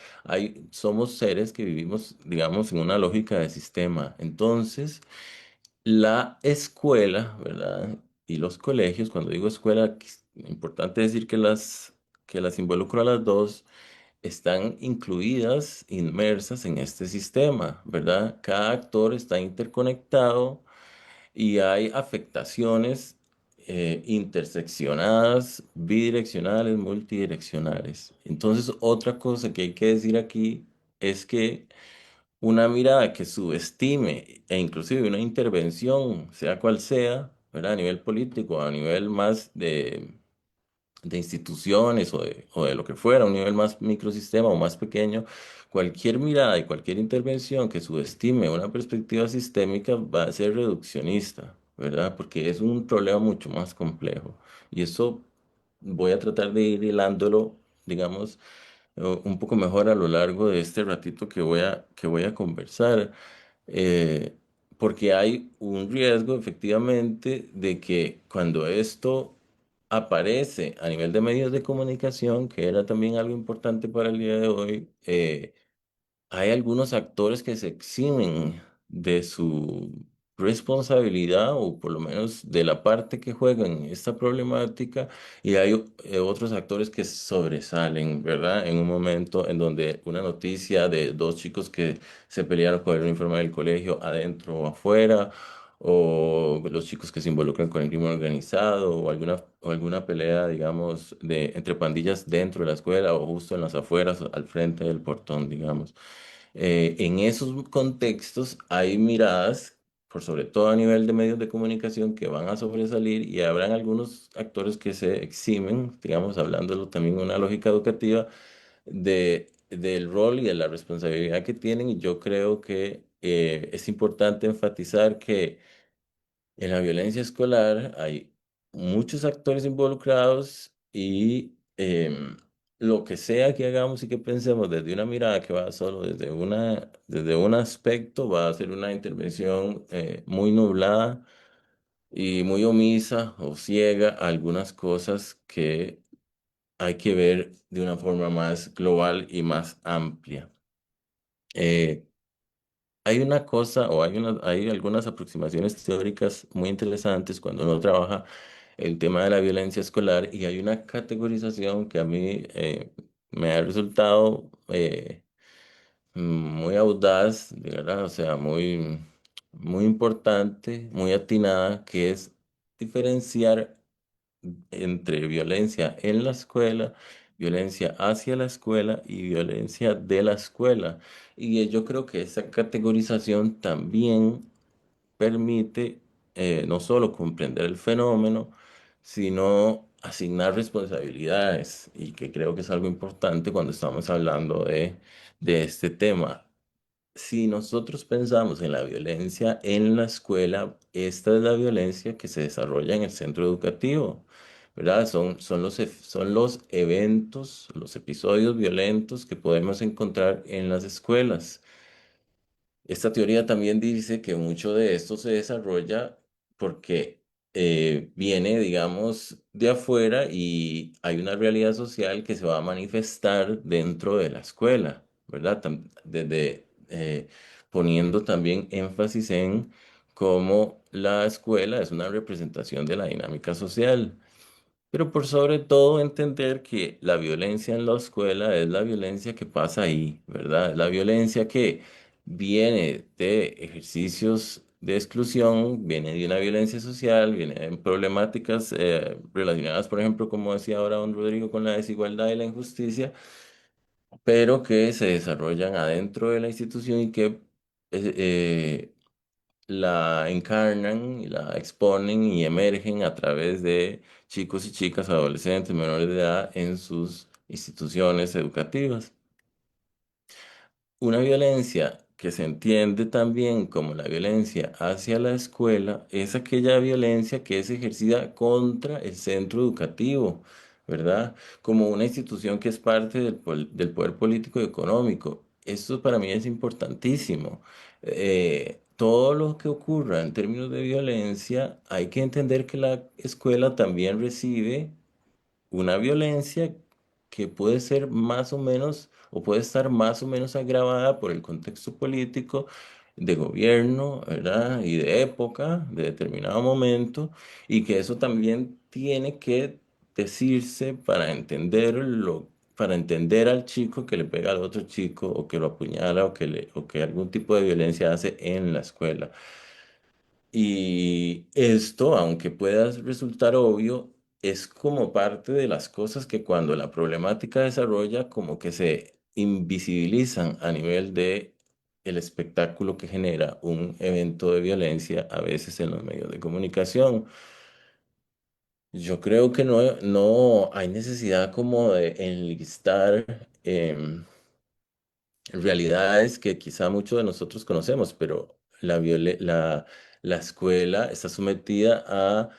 Somos seres que vivimos, digamos, en una lógica de sistema. Entonces, la escuela, ¿verdad? Y los colegios, cuando digo escuela, es importante decir que las involucro a las dos, están incluidas, inmersas en este sistema, ¿verdad? Cada actor está interconectado y hay afectaciones interseccionadas, bidireccionales, multidireccionales. Entonces, otra cosa que hay que decir aquí es que una mirada que subestime e inclusive una intervención, sea cual sea, ¿verdad? A nivel político, a nivel más de instituciones o de lo que fuera, un nivel más microsistema o más pequeño, cualquier mirada y cualquier intervención que subestime una perspectiva sistémica va a ser reduccionista, ¿verdad? Porque es un problema mucho más complejo. Y eso voy a tratar de ir hilándolo, digamos, un poco mejor a lo largo de este ratito que voy a conversar. eh, Porque hay un riesgo efectivamente de que cuando esto aparece a nivel de medios de comunicación, que era también algo importante para el día de hoy, hay algunos actores que se eximen de su responsabilidad o por lo menos de la parte que juegan en esta problemática y hay otros actores que sobresalen, ¿verdad? En un momento en donde una noticia de dos chicos que se pelearon por el uniforme del colegio adentro o afuera, o los chicos que se involucran con el crimen organizado o alguna pelea, digamos, entre pandillas dentro de la escuela o justo en las afueras, al frente del portón, digamos. En esos contextos hay miradas, por sobre todo a nivel de medios de comunicación, que van a sobresalir y habrán algunos actores que se eximen, digamos, hablándolo también en una lógica educativa, del rol y de la responsabilidad que tienen. Y yo creo que es importante enfatizar que en la violencia escolar hay muchos actores involucrados y lo que sea que hagamos y que pensemos desde una mirada que va solo desde un aspecto, va a ser una intervención muy nublada y muy omisa o ciega a algunas cosas que hay que ver de una forma más global y más amplia. Eh, Hay una cosa o hay algunas aproximaciones teóricas muy interesantes cuando uno trabaja el tema de la violencia escolar y hay una categorización que a mí me ha resultado muy audaz, de verdad, o sea, muy, muy importante, muy atinada, que es diferenciar entre violencia en la escuela, violencia hacia la escuela y violencia de la escuela. Y yo creo que esa categorización también permite no solo comprender el fenómeno, sino asignar responsabilidades, y que creo que es algo importante cuando estamos hablando de este tema. Si nosotros pensamos en la violencia en la escuela, esta es la violencia que se desarrolla en el centro educativo, ¿verdad? Son los eventos, los episodios violentos que podemos encontrar en las escuelas. Esta teoría también dice que mucho de esto se desarrolla porque viene, digamos, de afuera y hay una realidad social que se va a manifestar dentro de la escuela, ¿verdad? Desde poniendo también énfasis en cómo la escuela es una representación de la dinámica social. Pero por sobre todo entender que la violencia en la escuela es la violencia que pasa ahí, ¿verdad? La violencia que viene de ejercicios de exclusión, viene de una violencia social, viene de problemáticas relacionadas, por ejemplo, como decía ahora don Rodrigo, con la desigualdad y la injusticia, pero que se desarrollan adentro de la institución y que la encarnan y la exponen y emergen a través de chicos y chicas, adolescentes, menores de edad en sus instituciones educativas. una violencia que se entiende también como la violencia hacia la escuela es aquella violencia que es ejercida contra el centro educativo, ¿verdad? Como una institución que es parte del poder político y económico. Esto para mí es importantísimo. Todo lo que ocurra en términos de violencia, hay que entender que la escuela también recibe una violencia que puede ser más o menos o puede estar más o menos agravada por el contexto político de gobierno, ¿verdad? Y de época, de determinado momento, y que eso también tiene que decirse para entender al chico que le pega al otro chico o que lo apuñala o que algún tipo de violencia hace en la escuela. Y esto, aunque pueda resultar obvio, es como parte de las cosas que cuando la problemática desarrolla, como que se invisibilizan a nivel de el espectáculo que genera un evento de violencia, a veces en los medios de comunicación. Yo creo que no hay necesidad como de enlistar realidades que quizá muchos de nosotros conocemos, pero la escuela está sometida a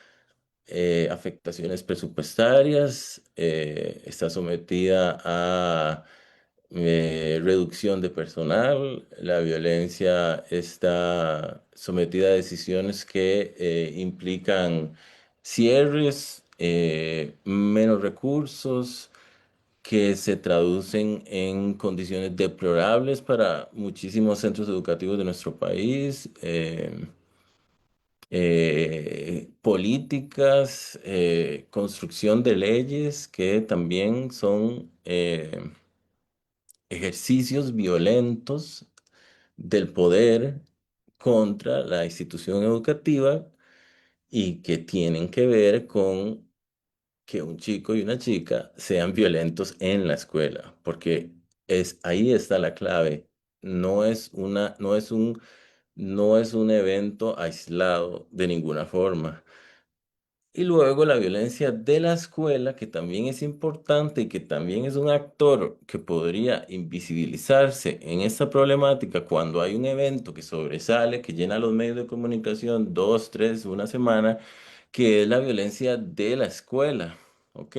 afectaciones presupuestarias, está sometida a reducción de personal, la violencia está sometida a decisiones que implican cierres, menos recursos que se traducen en condiciones deplorables para muchísimos centros educativos de nuestro país, políticas, construcción de leyes que también son ejercicios violentos del poder contra la institución educativa y que tienen que ver con que un chico y una chica sean violentos en la escuela, porque ahí está la clave. No es un evento aislado de ninguna forma. Y luego la violencia de la escuela, que también es importante y que también es un actor que podría invisibilizarse en esta problemática cuando hay un evento que sobresale, que llena los medios de comunicación dos, tres, una semana, que es la violencia de la escuela, ¿ok?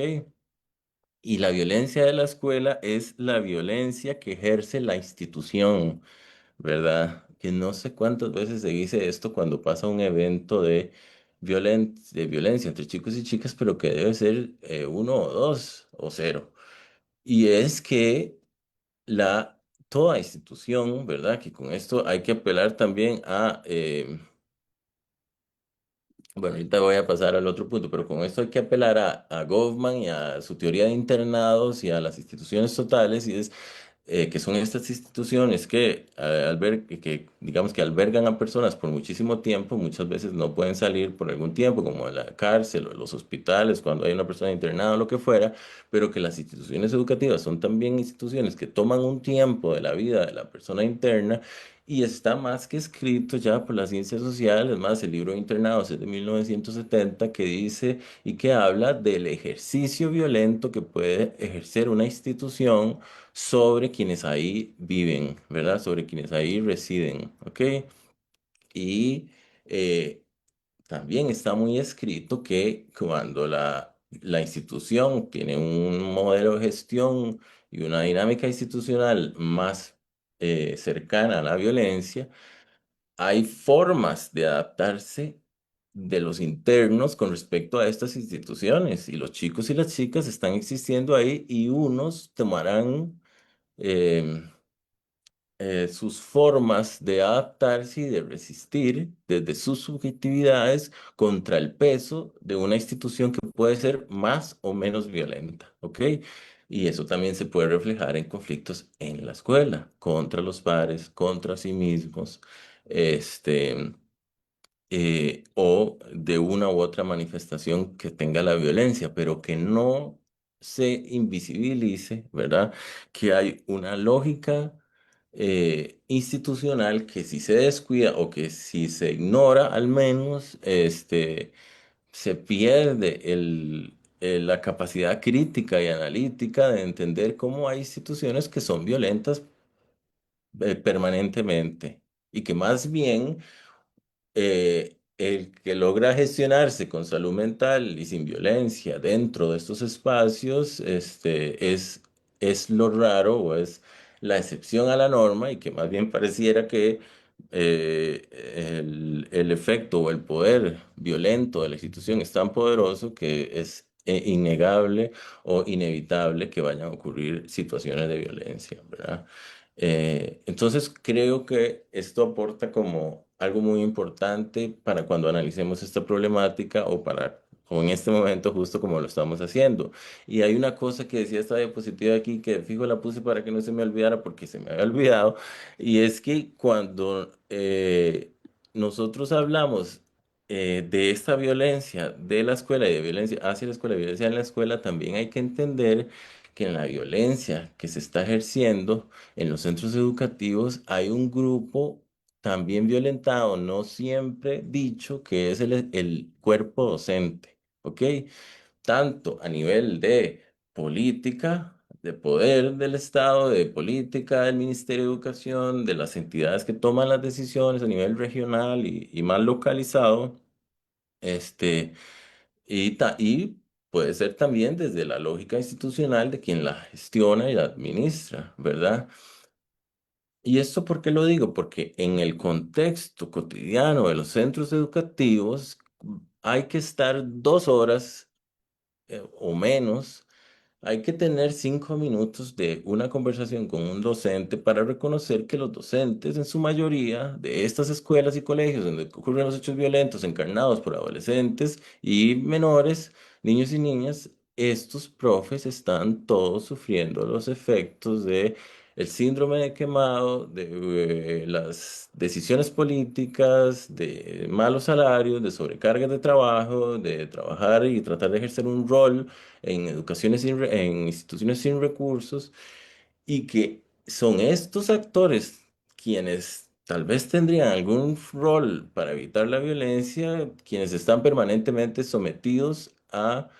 Y la violencia de la escuela es la violencia que ejerce la institución, ¿verdad? Que no sé cuántas veces se dice esto cuando pasa un evento de violencia entre chicos y chicas, pero que debe ser uno o dos o cero. Y es que toda institución, ¿verdad? Que con esto hay que apelar también bueno, ahorita voy a pasar al otro punto, pero con esto hay que apelar a Goffman y a su teoría de internados y a las instituciones totales, y es que son estas instituciones que, digamos que albergan a personas por muchísimo tiempo, muchas veces no pueden salir por algún tiempo, como la cárcel o los hospitales, cuando hay una persona internada o lo que fuera, pero que las instituciones educativas son también instituciones que toman un tiempo de la vida de la persona interna. Y está más que escrito ya por las ciencias sociales, más el libro de Internados es de 1970 que dice y que habla del ejercicio violento que puede ejercer una institución sobre quienes ahí viven, ¿verdad? Sobre quienes ahí residen, ¿ok? Y eh, también está muy escrito que cuando la institución tiene un modelo de gestión y una dinámica institucional más cercana a la violencia, hay formas de adaptarse de los internos con respecto a estas instituciones y los chicos y las chicas están existiendo ahí y unos tomarán em, sus formas de adaptarse y de resistir desde sus subjetividades contra el peso de una institución que puede ser más o menos violenta, ¿ok? Y eso también se puede reflejar en conflictos en la escuela, contra los pares, contra sí mismos, este, o de una u otra manifestación que tenga la violencia, pero que no se invisibilice, ¿verdad? Que hay una lógica institucional que si se descuida o que si se ignora al menos, se pierde la capacidad crítica y analítica de entender cómo hay instituciones que son violentas permanentemente y que más bien el que logra gestionarse con salud mental y sin violencia dentro de estos espacios, es lo raro o es la excepción a la norma y que más bien pareciera que el efecto o el poder violento de la institución es tan poderoso que es innegable o inevitable que vayan a ocurrir situaciones de violencia, ¿verdad? Entonces creo que esto aporta como algo muy importante para cuando analicemos esta problemática o en este momento justo como lo estamos haciendo. Y hay una cosa que decía esta diapositiva aquí que fijo la puse para que no se me olvidara porque se me había olvidado y es que cuando nosotros hablamos de esta violencia de la escuela y de violencia hacia la escuela, violencia en la escuela, también hay que entender que en la violencia que se está ejerciendo en los centros educativos hay un grupo también violentado, no siempre dicho, que es el cuerpo docente, ¿ok? Tanto a nivel de política, de poder del Estado, de política del Ministerio de Educación, de las entidades que toman las decisiones a nivel regional y más localizado, este, y puede ser también desde la lógica institucional de quien la gestiona y la administra, ¿verdad? ¿Y esto por qué lo digo? Porque en el contexto cotidiano de los centros educativos hay que estar 2 horas o menos, hay que tener 5 minutos de una conversación con un docente para reconocer que los docentes, en su mayoría, de estas escuelas y colegios donde ocurren los hechos violentos encarnados por adolescentes y menores, niños y niñas, estos profes están todos sufriendo los efectos de el síndrome de quemado, de las decisiones políticas, de malos salarios, de sobrecargas de trabajo, de trabajar y tratar de ejercer un rol en en instituciones sin recursos, y que son estos actores quienes tal vez tendrían algún rol para evitar la violencia, quienes están permanentemente sometidos a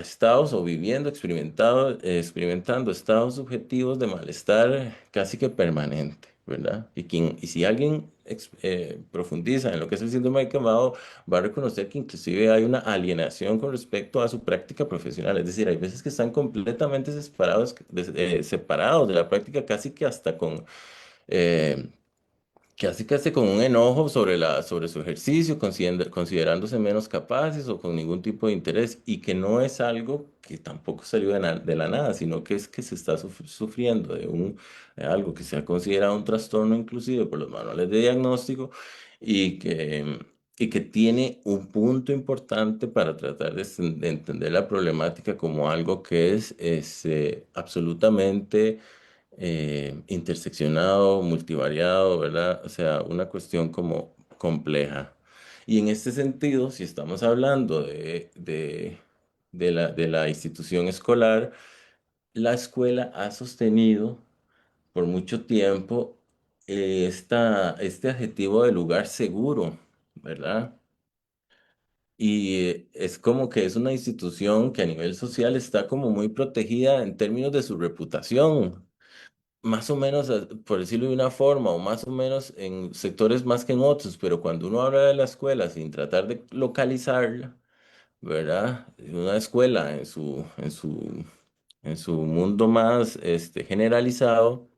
estados o viviendo, experimentando estados subjetivos de malestar casi que permanente, ¿verdad? Y si alguien profundiza en lo que es el síndrome de quemado, va a reconocer que inclusive hay una alienación con respecto a su práctica profesional. Es decir, hay veces que están completamente separados de la práctica, casi que hasta con... eh, casi con un enojo sobre su ejercicio, considerándose menos capaces o con ningún tipo de interés, y que no es algo que tampoco salió de la nada, sino que es que se está sufriendo de algo que se ha considerado un trastorno inclusive por los manuales de diagnóstico y que tiene un punto importante para tratar de entender la problemática como algo que es absolutamente interseccionado, multivariado, ¿verdad? O sea, una cuestión como compleja. Y en este sentido, si estamos hablando de la institución escolar, la escuela ha sostenido por mucho tiempo este adjetivo de lugar seguro, ¿verdad? Y es como que es una institución que a nivel social está como muy protegida en términos de su reputación, más o menos, por decirlo de una forma, o más o menos en sectores más que en otros, pero cuando uno habla de la escuela sin tratar de localizarla, ¿verdad? Una escuela en su mundo más generalizado,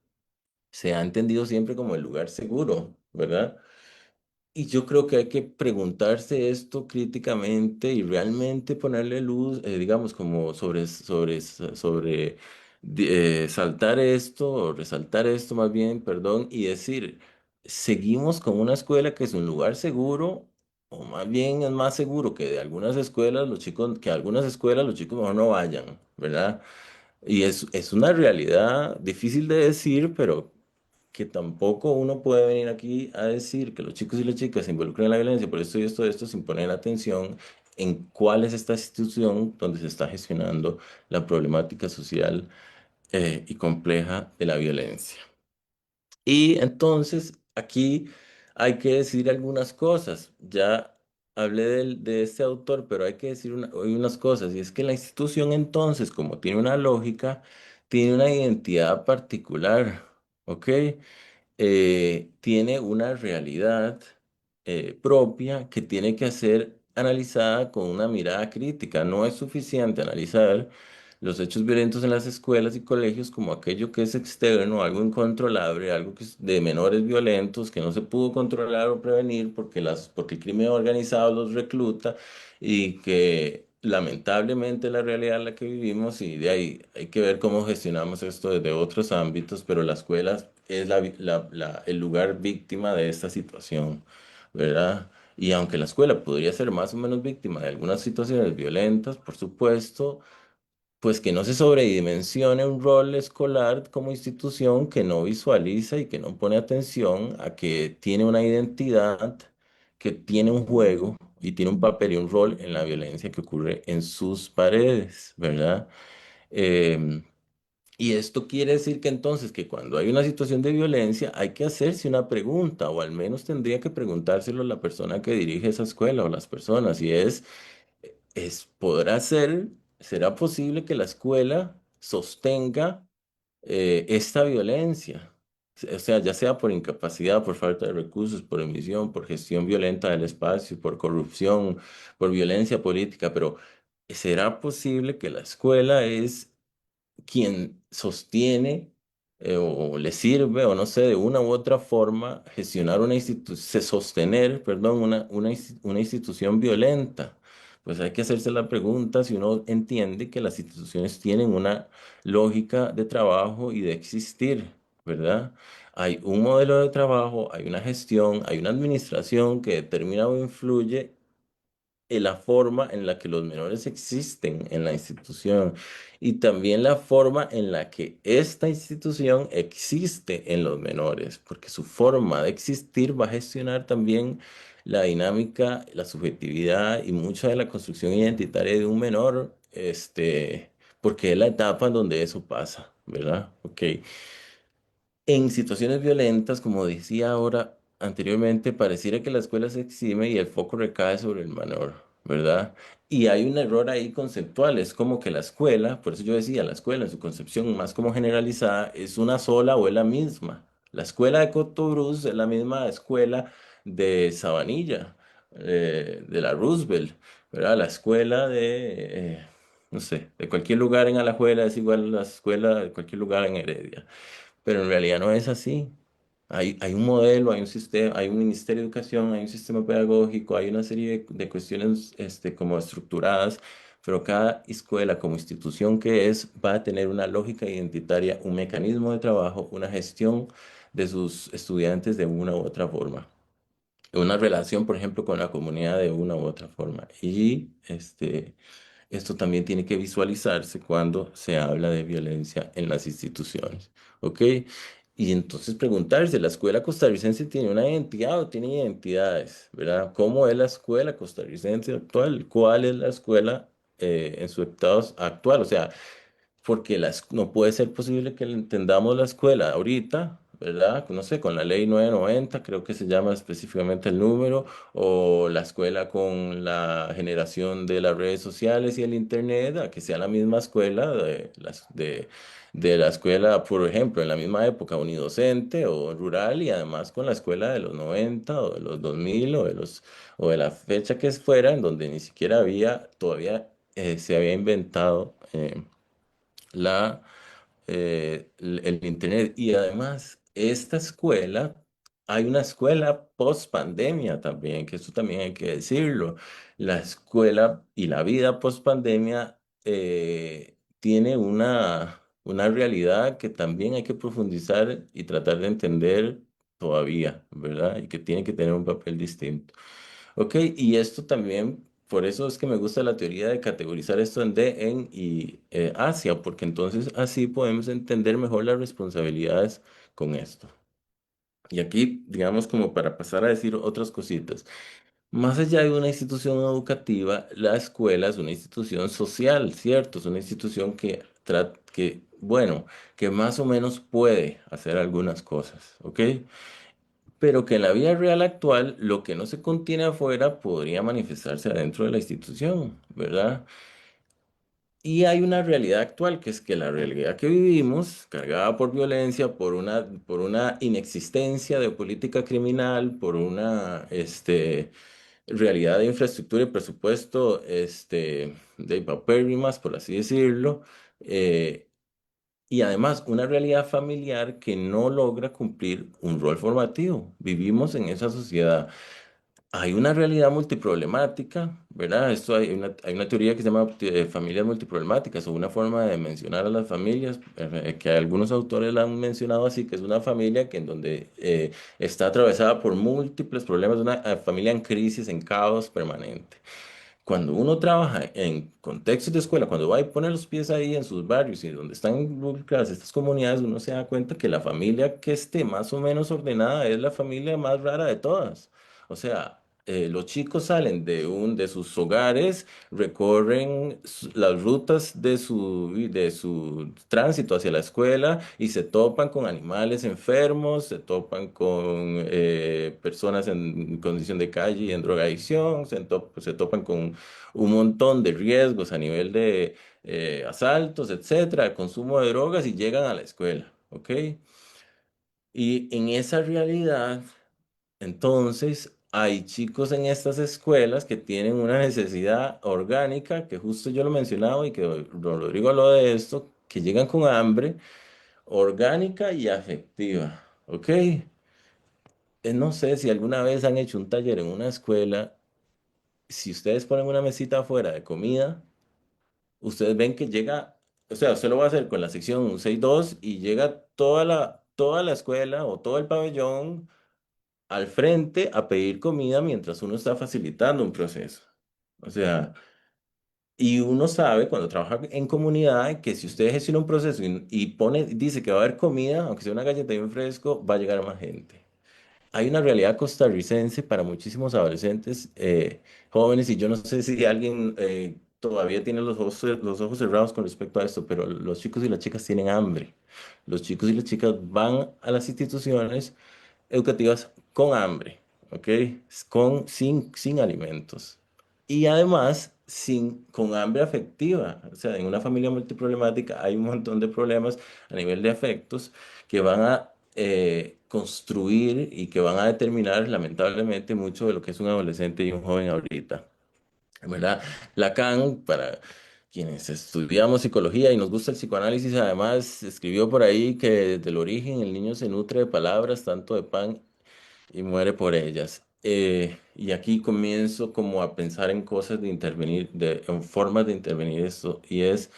se ha entendido siempre como el lugar seguro, ¿verdad? Y yo creo que hay que preguntarse esto críticamente y realmente ponerle luz, digamos, como saltar esto, o resaltar esto más bien, perdón, y decir, ¿seguimos con una escuela que es un lugar seguro? O más bien es más seguro que de algunas escuelas los chicos, que a algunas escuelas los chicos mejor no vayan, ¿verdad? Y es una realidad difícil de decir, pero que tampoco uno puede venir aquí a decir que los chicos y las chicas se involucran en la violencia por esto y esto, sin poner atención en cuál es esta institución donde se está gestionando la problemática social y compleja de la violencia. Y entonces aquí hay que decir algunas cosas. Ya hablé de este autor, pero hay que decir hoy unas cosas. Y es que la institución entonces, como tiene una lógica, tiene una identidad particular. ¿ok? Tiene una realidad propia que tiene que ser analizada con una mirada crítica. No es suficiente analizar los hechos violentos en las escuelas y colegios como aquello que es externo, algo incontrolable, algo que es de menores violentos que no se pudo controlar o prevenir porque el crimen organizado los recluta y que lamentablemente es la realidad en la que vivimos y de ahí hay que ver cómo gestionamos esto desde otros ámbitos, pero la escuela es el lugar víctima de esta situación, ¿verdad? Y aunque la escuela podría ser más o menos víctima de algunas situaciones violentas, por supuesto, pues que no se sobredimensione un rol escolar como institución que no visualiza y que no pone atención a que tiene una identidad, que tiene un juego y tiene un papel y un rol en la violencia que ocurre en sus paredes, ¿verdad? Em, y esto quiere decir que entonces que cuando hay una situación de violencia hay que hacerse una pregunta, o al menos tendría que preguntárselo la persona que dirige esa escuela o las personas, y ¿podrá ser, será posible que la escuela sostenga esta violencia? O sea, ya sea por incapacidad, por falta de recursos, por emisión, por gestión violenta del espacio, por corrupción, por violencia política, pero ¿será posible que la escuela es quien sostiene o le sirve o no sé, de una u otra forma gestionar una institución, sostener, perdón, una institución violenta? Pues hay que hacerse la pregunta si uno entiende que las instituciones tienen una lógica de trabajo y de existir, ¿verdad? Hay un modelo de trabajo, hay una gestión, hay una administración que determina o influye en la forma en la que los menores existen en la institución y también la forma en la que esta institución existe en los menores, porque su forma de existir va a gestionar también la dinámica, la subjetividad y mucha de la construcción identitaria de un menor, porque es la etapa en donde eso pasa, ¿verdad? Ok. En situaciones violentas, como decía ahora anteriormente, pareciera que la escuela se exime y el foco recae sobre el menor, ¿verdad? Y hay un error ahí conceptual, es como que la escuela, por eso yo decía, la escuela en su concepción más como generalizada es una sola o es la misma. La escuela de Cotobruz es la misma escuela de Sabanilla, de la Roosevelt, ¿verdad? La escuela no sé, de cualquier lugar en Alajuela es igual a la escuela de cualquier lugar en Heredia. Pero en realidad no es así. Hay un modelo, hay un sistema, hay un Ministerio de Educación, hay un sistema pedagógico, hay una serie de cuestiones como estructuradas, pero cada escuela como institución que es va a tener una lógica identitaria, un mecanismo de trabajo, una gestión de sus estudiantes de una u otra forma. Una relación, por ejemplo, con la comunidad de una u otra forma. Y esto también tiene que visualizarse cuando se habla de violencia en las instituciones, ¿ok? Y entonces preguntarse, ¿la escuela costarricense tiene una identidad o tiene identidades, ¿verdad? ¿Cómo es la escuela costarricense actual? ¿Cuál es la escuela en su estado actual? O sea, porque no puede ser posible que entendamos la escuela ahorita, ¿verdad? No sé, con la ley 990 creo que se llama específicamente el número, o la escuela con la generación de las redes sociales y el internet, a que sea la misma escuela de la escuela, por ejemplo, en la misma época unidocente o rural, y además con la escuela de los 90 o de los 2000 o de la fecha que fuera, en donde ni siquiera todavía se había inventado. La, el Internet. Y además, esta escuela, hay una escuela post pandemia también, que eso también hay que decirlo. La escuela y la vida post pandemia tiene una realidad que también hay que profundizar y tratar de entender todavía, ¿verdad? Y que tiene que tener un papel distinto. Ok, y esto también, por eso es que me gusta la teoría de categorizar esto en D, en y Asia, porque entonces así podemos entender mejor las responsabilidades con esto. Y aquí, digamos, como para pasar a decir otras cositas, más allá de una institución educativa, la escuela es una institución social, ¿cierto? Es una institución bueno, que más o menos puede hacer algunas cosas, ¿ok? Pero que en la vida real actual lo que no se contiene afuera podría manifestarse adentro de la institución, ¿verdad? Y hay una realidad actual, que es que la realidad que vivimos, cargada por violencia, por una inexistencia de política criminal, por una realidad de infraestructura y presupuesto de paupérrimas, por así decirlo, eh, y además una realidad familiar que no logra cumplir un rol formativo. Vivimos en esa sociedad. Hay una realidad multiproblemática, ¿verdad? Esto hay una teoría que se llama familias multiproblemáticas o una forma de mencionar a las familias, que algunos autores la han mencionado así, que es una familia que en donde está atravesada por múltiples problemas, una familia en crisis, en caos permanente. Cuando uno trabaja en contextos de escuela, cuando va y pone los pies ahí en sus barrios y donde están involucradas estas comunidades, uno se da cuenta que la familia que esté más o menos ordenada es la familia más rara de todas. O sea, los chicos salen de sus hogares, recorren las rutas de su tránsito hacia la escuela y se topan con animales enfermos, se topan con personas en condición de calle y en drogadicción, se topan con un montón de riesgos a nivel de asaltos, etcétera, consumo de drogas y llegan a la escuela, ¿ok? Y en esa realidad, entonces, hay chicos en estas escuelas que tienen una necesidad orgánica, que justo yo lo mencionaba y que don Rodrigo habló de esto, que llegan con hambre orgánica y afectiva, ¿ok? No sé si alguna vez han hecho un taller en una escuela, si ustedes ponen una mesita afuera de comida, ustedes ven que llega, o sea, usted lo va a hacer con la sección 6.2 y llega toda la escuela o todo el pabellón al frente a pedir comida mientras uno está facilitando un proceso. O sea, y uno sabe cuando trabaja en comunidad que si usted gestiona un proceso y dice que va a haber comida, aunque sea una galleta y un fresco, va a llegar más gente. Hay una realidad costarricense para muchísimos adolescentes jóvenes y yo no sé si alguien todavía tiene los ojos cerrados con respecto a esto, pero los chicos y las chicas tienen hambre. Los chicos y las chicas van a las instituciones educativas con hambre, ¿ok? Sin alimentos. Y además, con hambre afectiva. O sea, en una familia multiproblemática hay un montón de problemas a nivel de afectos que van a construir y que van a determinar, lamentablemente, mucho de lo que es un adolescente y un joven ahorita. ¿Verdad? Lacan, para quienes estudiamos psicología y nos gusta el psicoanálisis, además escribió por ahí que desde el origen el niño se nutre de palabras, tanto de pan y muere por ellas. Y aquí comienzo como a pensar en cosas de intervenir, en formas de intervenir esto, y es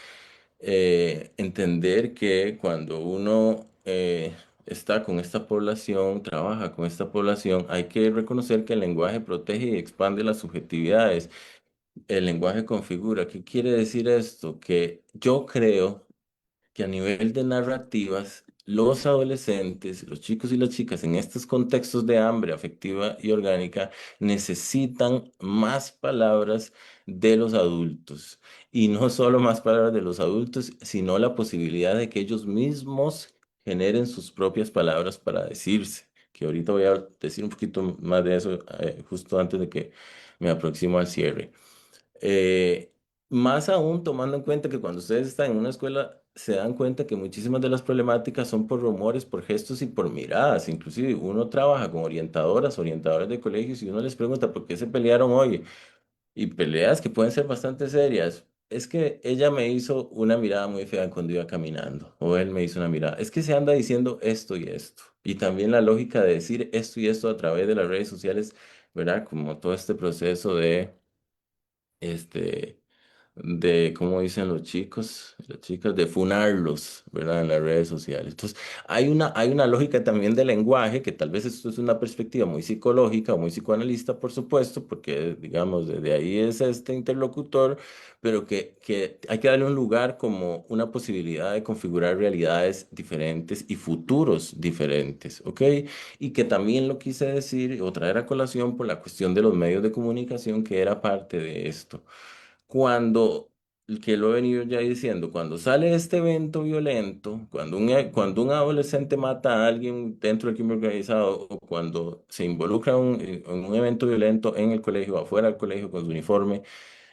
entender que cuando uno está con esta población, trabaja con esta población, hay que reconocer que el lenguaje protege y expande las subjetividades. El lenguaje configura. ¿Qué quiere decir esto? Que yo creo que a nivel de narrativas, los adolescentes, los chicos y las chicas en estos contextos de hambre afectiva y orgánica necesitan más palabras de los adultos. Y no solo más palabras de los adultos, sino la posibilidad de que ellos mismos generen sus propias palabras para decirse. Que ahorita voy a decir un poquito más de eso justo antes de que me aproximo al cierre. Eh, Más aún tomando en cuenta que cuando ustedes están en una escuela se dan cuenta que muchísimas de las problemáticas son por rumores, por gestos y por miradas. Inclusive uno trabaja con orientadoras, orientadores de colegios y uno les pregunta por qué se pelearon hoy. Y peleas que pueden ser bastante serias. Es que ella me hizo una mirada muy fea cuando iba caminando, o él me hizo una mirada. Es que se anda diciendo esto y esto. Y también la lógica de decir esto y esto a través de las redes sociales, ¿verdad? Como todo este proceso de este, como dicen los chicos, las chicas, de funarlos, ¿verdad? En las redes sociales. Entonces, hay una lógica también del lenguaje, que tal vez esto es una perspectiva muy psicológica o muy psicoanalista, por supuesto, porque, digamos, desde ahí es este interlocutor, pero que hay que darle un lugar como una posibilidad de configurar realidades diferentes y futuros diferentes, ¿ok? Y que también lo quise decir o traer a colación por la cuestión de los medios de comunicación, que era parte de esto cuando, que lo he venido ya diciendo, cuando sale este evento violento, cuando un adolescente mata a alguien dentro del crimen organizado o cuando se involucra en un evento violento en el colegio, afuera del colegio con su uniforme,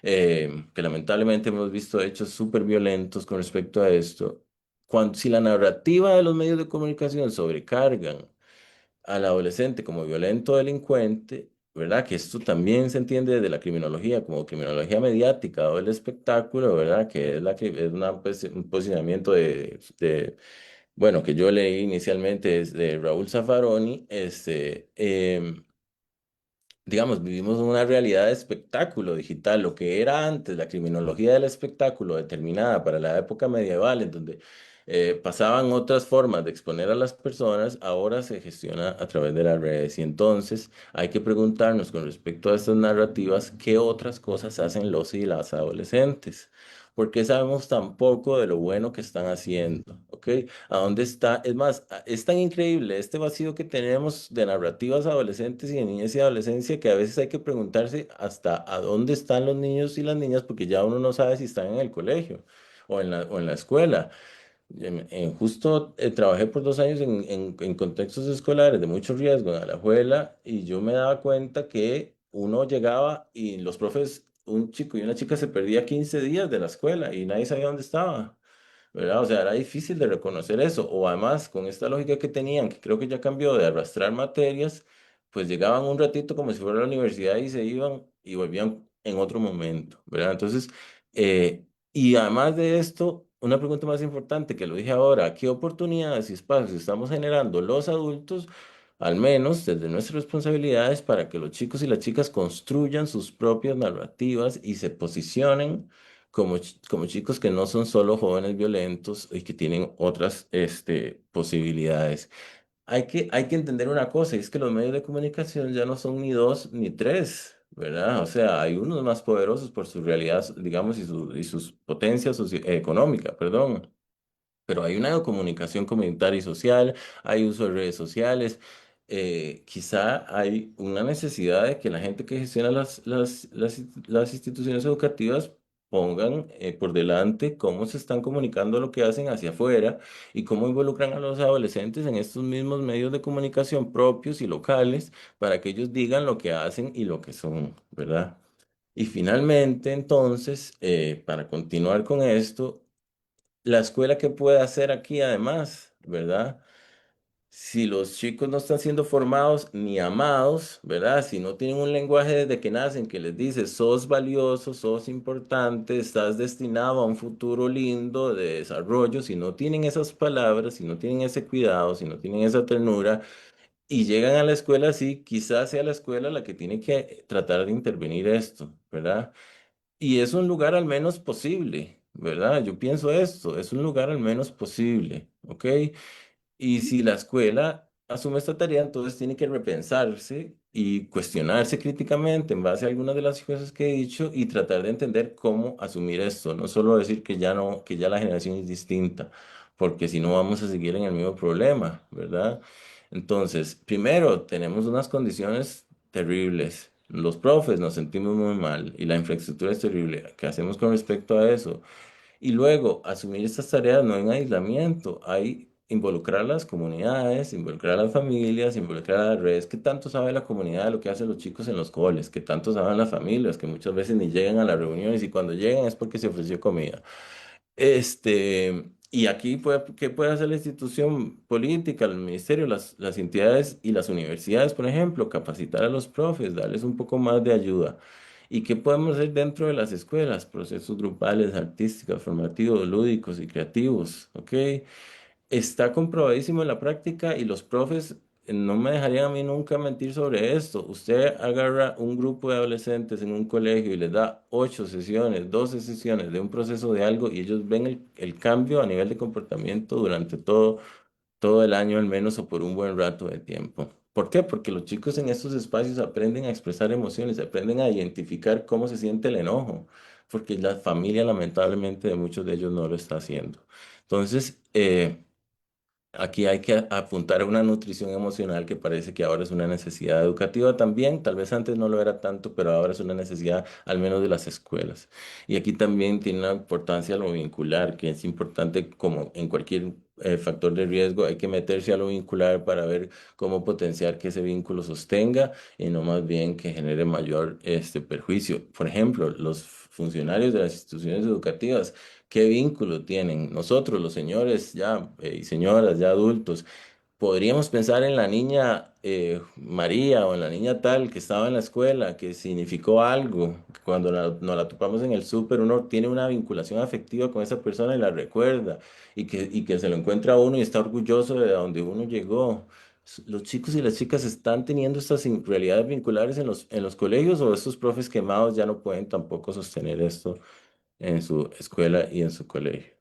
que lamentablemente hemos visto hechos súper violentos con respecto a esto. Si la narrativa de los medios de comunicación sobrecargan al adolescente como violento delincuente, ¿verdad? Que esto también se entiende desde la criminología como criminología mediática o el espectáculo, ¿verdad? Que es un posicionamiento bueno, que yo leí inicialmente es de Raúl Zaffaroni, digamos, vivimos una realidad de espectáculo digital, lo que era antes la criminología del espectáculo determinada para la época medieval, en donde pasaban otras formas de exponer a las personas, ahora se gestiona a través de las redes. Y entonces hay que preguntarnos con respecto a estas narrativas, ¿qué otras cosas hacen los y las adolescentes? ¿Por qué sabemos tan poco de lo bueno que están haciendo? ¿Ok? ¿A dónde está? Es más, es tan increíble este vacío que tenemos de narrativas adolescentes y de niñez y adolescencia que a veces hay que preguntarse hasta a dónde están los niños y las niñas porque ya uno no sabe si están en el colegio o en la escuela. Justo trabajé por 2 años en contextos escolares de mucho riesgo en Alajuela y yo me daba cuenta que uno llegaba y los profes, un chico y una chica se perdía 15 días de la escuela y nadie sabía dónde estaba. ¿Verdad? O sea, era difícil de reconocer eso. O además, con esta lógica que tenían, que creo que ya cambió de arrastrar materias, pues llegaban un ratito como si fuera a la universidad y se iban y volvían en otro momento, ¿verdad? Entonces, y además de esto, una pregunta más importante que lo dije ahora, ¿qué oportunidades y espacios estamos generando los adultos, al menos desde nuestras responsabilidades, para que los chicos y las chicas construyan sus propias narrativas y se posicionen como chicos que no son solo jóvenes violentos y que tienen otras posibilidades? Hay que entender una cosa, y es que los medios de comunicación ya no son ni dos ni tres, ¿verdad? O sea, hay unos más poderosos por su realidad, digamos, y sus potencias económicas, perdón. Pero hay una comunicación comunitaria y social, hay uso de redes sociales. Quizá hay una necesidad de que la gente que gestiona las instituciones educativas pongan por delante cómo se están comunicando lo que hacen hacia afuera y cómo involucran a los adolescentes en estos mismos medios de comunicación propios y locales para que ellos digan lo que hacen y lo que son, ¿verdad? Y finalmente, entonces, para continuar con esto, la escuela que puede hacer aquí además, ¿verdad? Si los chicos no están siendo formados ni amados, ¿verdad? Si no tienen un lenguaje desde que nacen que les dice, sos valioso, sos importante, estás destinado a un futuro lindo de desarrollo, si no tienen esas palabras, si no tienen ese cuidado, si no tienen esa ternura y llegan a la escuela así, quizás sea la escuela la que tiene que tratar de intervenir esto, ¿verdad? Y es un lugar al menos posible, ¿verdad? Yo pienso esto, es un lugar al menos posible, ¿ok? Y si la escuela asume esta tarea, entonces tiene que repensarse y cuestionarse críticamente en base a algunas de las cosas que he dicho y tratar de entender cómo asumir esto, no solo decir que ya no, que ya la generación es distinta, porque si no vamos a seguir en el mismo problema, ¿verdad? Entonces, primero, tenemos unas condiciones terribles. Los profes nos sentimos muy mal y la infraestructura es terrible. ¿Qué hacemos con respecto a eso? Y luego, asumir estas tareas no en aislamiento, hay involucrar a las comunidades, involucrar a las familias, involucrar a las redes. ¿Qué tanto sabe la comunidad de lo que hacen los chicos en los coles? ¿Qué tanto saben las familias? Que muchas veces ni llegan a las reuniones y cuando llegan es porque se ofreció comida. Y aquí, ¿qué puede hacer la institución política, el ministerio, las entidades y las universidades, por ejemplo? Capacitar a los profes, darles un poco más de ayuda. ¿Y qué podemos hacer dentro de las escuelas? Procesos grupales, artísticos, formativos, lúdicos y creativos, ¿ok? Está comprobadísimo en la práctica y los profes no me dejarían a mí nunca mentir sobre esto. Usted agarra un grupo de adolescentes en un colegio y les da 8 sesiones, 12 sesiones de un proceso de algo y ellos ven el cambio a nivel de comportamiento durante todo el año al menos o por un buen rato de tiempo. ¿Por qué? Porque los chicos en estos espacios aprenden a expresar emociones, aprenden a identificar cómo se siente el enojo, porque la familia lamentablemente de muchos de ellos no lo está haciendo. Entonces, aquí hay que apuntar a una nutrición emocional que parece que ahora es una necesidad educativa también, tal vez antes no lo era tanto, pero ahora es una necesidad al menos de las escuelas. Y aquí también tiene una importancia lo vincular, que es importante como en cualquier factor de riesgo, hay que meterse a lo vincular para ver cómo potenciar que ese vínculo sostenga y no más bien que genere mayor perjuicio. Por ejemplo, los funcionarios de las instituciones educativas, ¿qué vínculo tienen? Nosotros, los señores ya y señoras ya adultos, podríamos pensar en la niña María o en la niña tal que estaba en la escuela, que significó algo. Cuando nos la topamos en el súper, uno tiene una vinculación afectiva con esa persona y la recuerda, y que se lo encuentra a uno y está orgulloso de donde uno llegó. Los chicos y las chicas están teniendo estas realidades vinculares en los colegios, o estos profes quemados ya no pueden tampoco sostener esto en su escuela y en su colegio.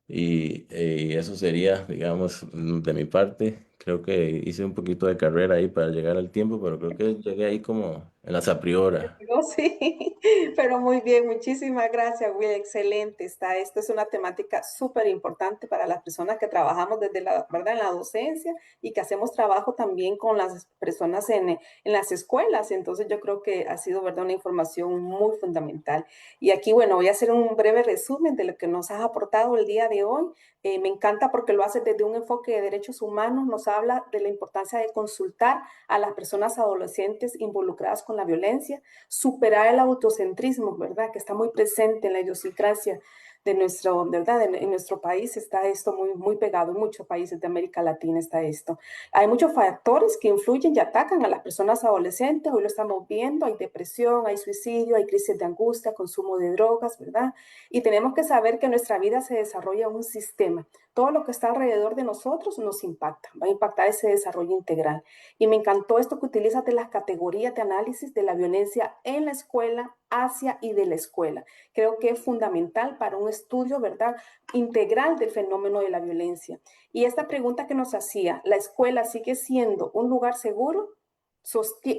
Y eso sería, digamos, de mi parte. Creo que hice un poquito de carrera ahí para llegar al tiempo, pero creo que llegué ahí como en las a priori. No, sí, pero muy bien, muchísimas gracias, Will, excelente. Esto es una temática súper importante para las personas que trabajamos desde la, ¿verdad? En la docencia y que hacemos trabajo también con las personas en las escuelas. Entonces yo creo que ha sido, ¿verdad? Una información muy fundamental. Y aquí, bueno, voy a hacer un breve resumen de lo que nos has aportado el día de hoy. Me encanta porque lo haces desde un enfoque de derechos humanos, nos habla de la importancia de consultar a las personas adolescentes involucradas con la violencia, superar el autocentrismo, ¿verdad? Que está muy presente en la idiosincrasia de nuestro, ¿verdad? En nuestro país está esto muy, muy pegado, en muchos países de América Latina está esto. Hay muchos factores que influyen y atacan a las personas adolescentes, hoy lo estamos viendo, hay depresión, hay suicidio, hay crisis de angustia, consumo de drogas, ¿verdad? Y tenemos que saber que en nuestra vida se desarrolla un sistema. Todo lo que está alrededor de nosotros nos impacta, va a impactar ese desarrollo integral. Y me encantó esto que utilizas de las categorías de análisis de la violencia en la escuela, hacia y de la escuela. Creo que es fundamental para un estudio, ¿verdad?, integral del fenómeno de la violencia. Y esta pregunta que nos hacía, ¿la escuela sigue siendo un lugar seguro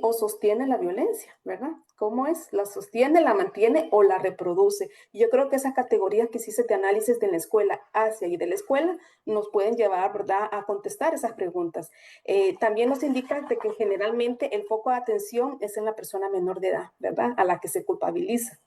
o sostiene la violencia, ¿verdad? ¿Cómo es? ¿La sostiene, la mantiene o la reproduce? Y yo creo que esas categorías que hiciste de análisis de la escuela, hacia y de la escuela, nos pueden llevar, ¿verdad?, a contestar esas preguntas. También nos indica de que generalmente el foco de atención es en la persona menor de edad, ¿verdad?, a la que se culpabiliza.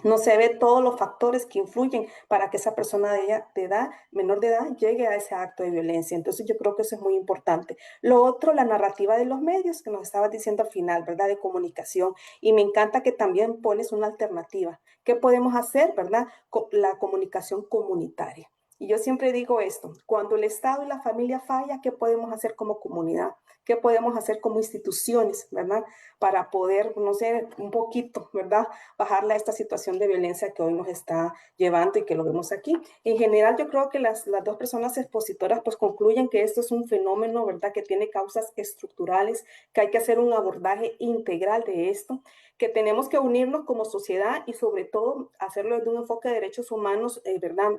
No se ve todos los factores que influyen para que esa persona de edad, menor de edad, llegue a ese acto de violencia. Entonces yo creo que eso es muy importante. Lo otro, la narrativa de los medios, que nos estabas diciendo al final, ¿verdad? De comunicación. Y me encanta que también pones una alternativa. ¿Qué podemos hacer, verdad? La comunicación comunitaria. Y yo siempre digo esto, cuando el Estado y la familia falla, ¿qué podemos hacer como comunidad? ¿Qué podemos hacer como instituciones, verdad? Para poder, no sé, un poquito, ¿verdad? Bajarle a esta situación de violencia que hoy nos está llevando y que lo vemos aquí. En general, yo creo que las dos personas expositoras pues concluyen que esto es un fenómeno, ¿verdad?, que tiene causas estructurales, que hay que hacer un abordaje integral de esto, que tenemos que unirnos como sociedad y sobre todo hacerlo desde un enfoque de derechos humanos, ¿verdad?,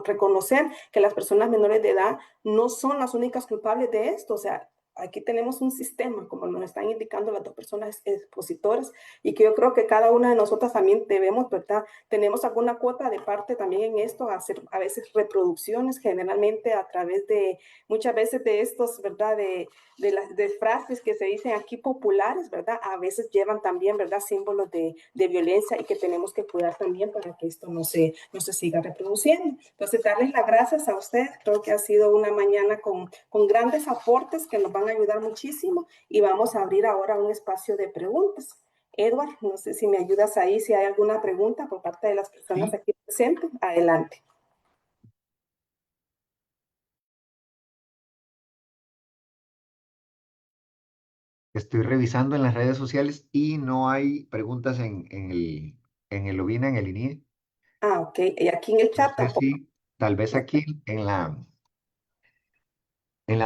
reconocer que las personas menores de edad no son las únicas culpables de esto, o sea, aquí tenemos un sistema, como nos están indicando las dos personas expositoras, y que yo creo que cada una de nosotras también debemos, ¿verdad? Tenemos alguna cuota de parte también en esto, hacer a veces reproducciones, generalmente a través de, muchas veces de estos, ¿verdad? De frases que se dicen aquí populares, ¿verdad? A veces llevan también, ¿verdad? Símbolos de violencia y que tenemos que cuidar también para que esto no se siga reproduciendo. Entonces, darles las gracias a ustedes. Creo que ha sido una mañana con grandes aportes que nos van a ayudar muchísimo y vamos a abrir ahora un espacio de preguntas. Edward, no sé si me ayudas ahí, si hay alguna pregunta por parte de las personas Sí, aquí presentes. Adelante. estoy revisando en las redes sociales y no hay preguntas en el login, en el INIE. Ah, ok. Y aquí en el No chat sé tampoco. si tal vez aquí en la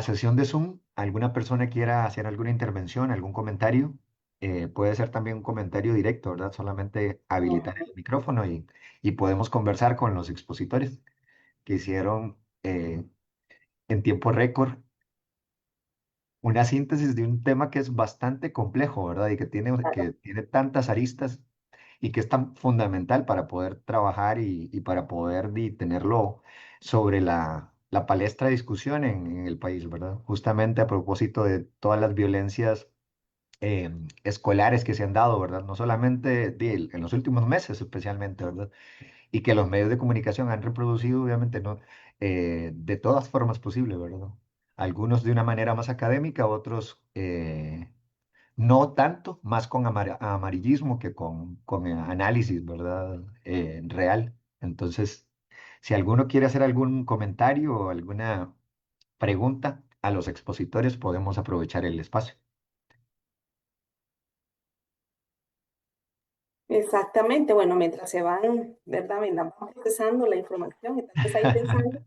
sesión de Zoom alguna persona quiera hacer alguna intervención, algún comentario. Puede ser también un comentario directo, ¿verdad? Solamente habilitar el micrófono y podemos conversar con los expositores que hicieron en tiempo récord una síntesis de un tema que es bastante complejo, ¿verdad? Y que tiene tantas aristas y que es tan fundamental para poder trabajar y para poder tenerlo sobre la palestra de discusión en el país, ¿verdad? Justamente a propósito de todas las violencias escolares que se han dado, ¿verdad? No solamente en los últimos meses especialmente, ¿verdad? Y que los medios de comunicación han reproducido, obviamente, ¿no? de todas formas posibles, ¿verdad? Algunos de una manera más académica, otros no tanto, más con amarillismo que con análisis, ¿verdad? Real. Entonces, si alguno quiere hacer algún comentario o alguna pregunta a los expositores, podemos aprovechar el espacio. Exactamente, bueno, mientras se van, ¿verdad? Mientras vamos procesando la información y tal vez ahí pensando,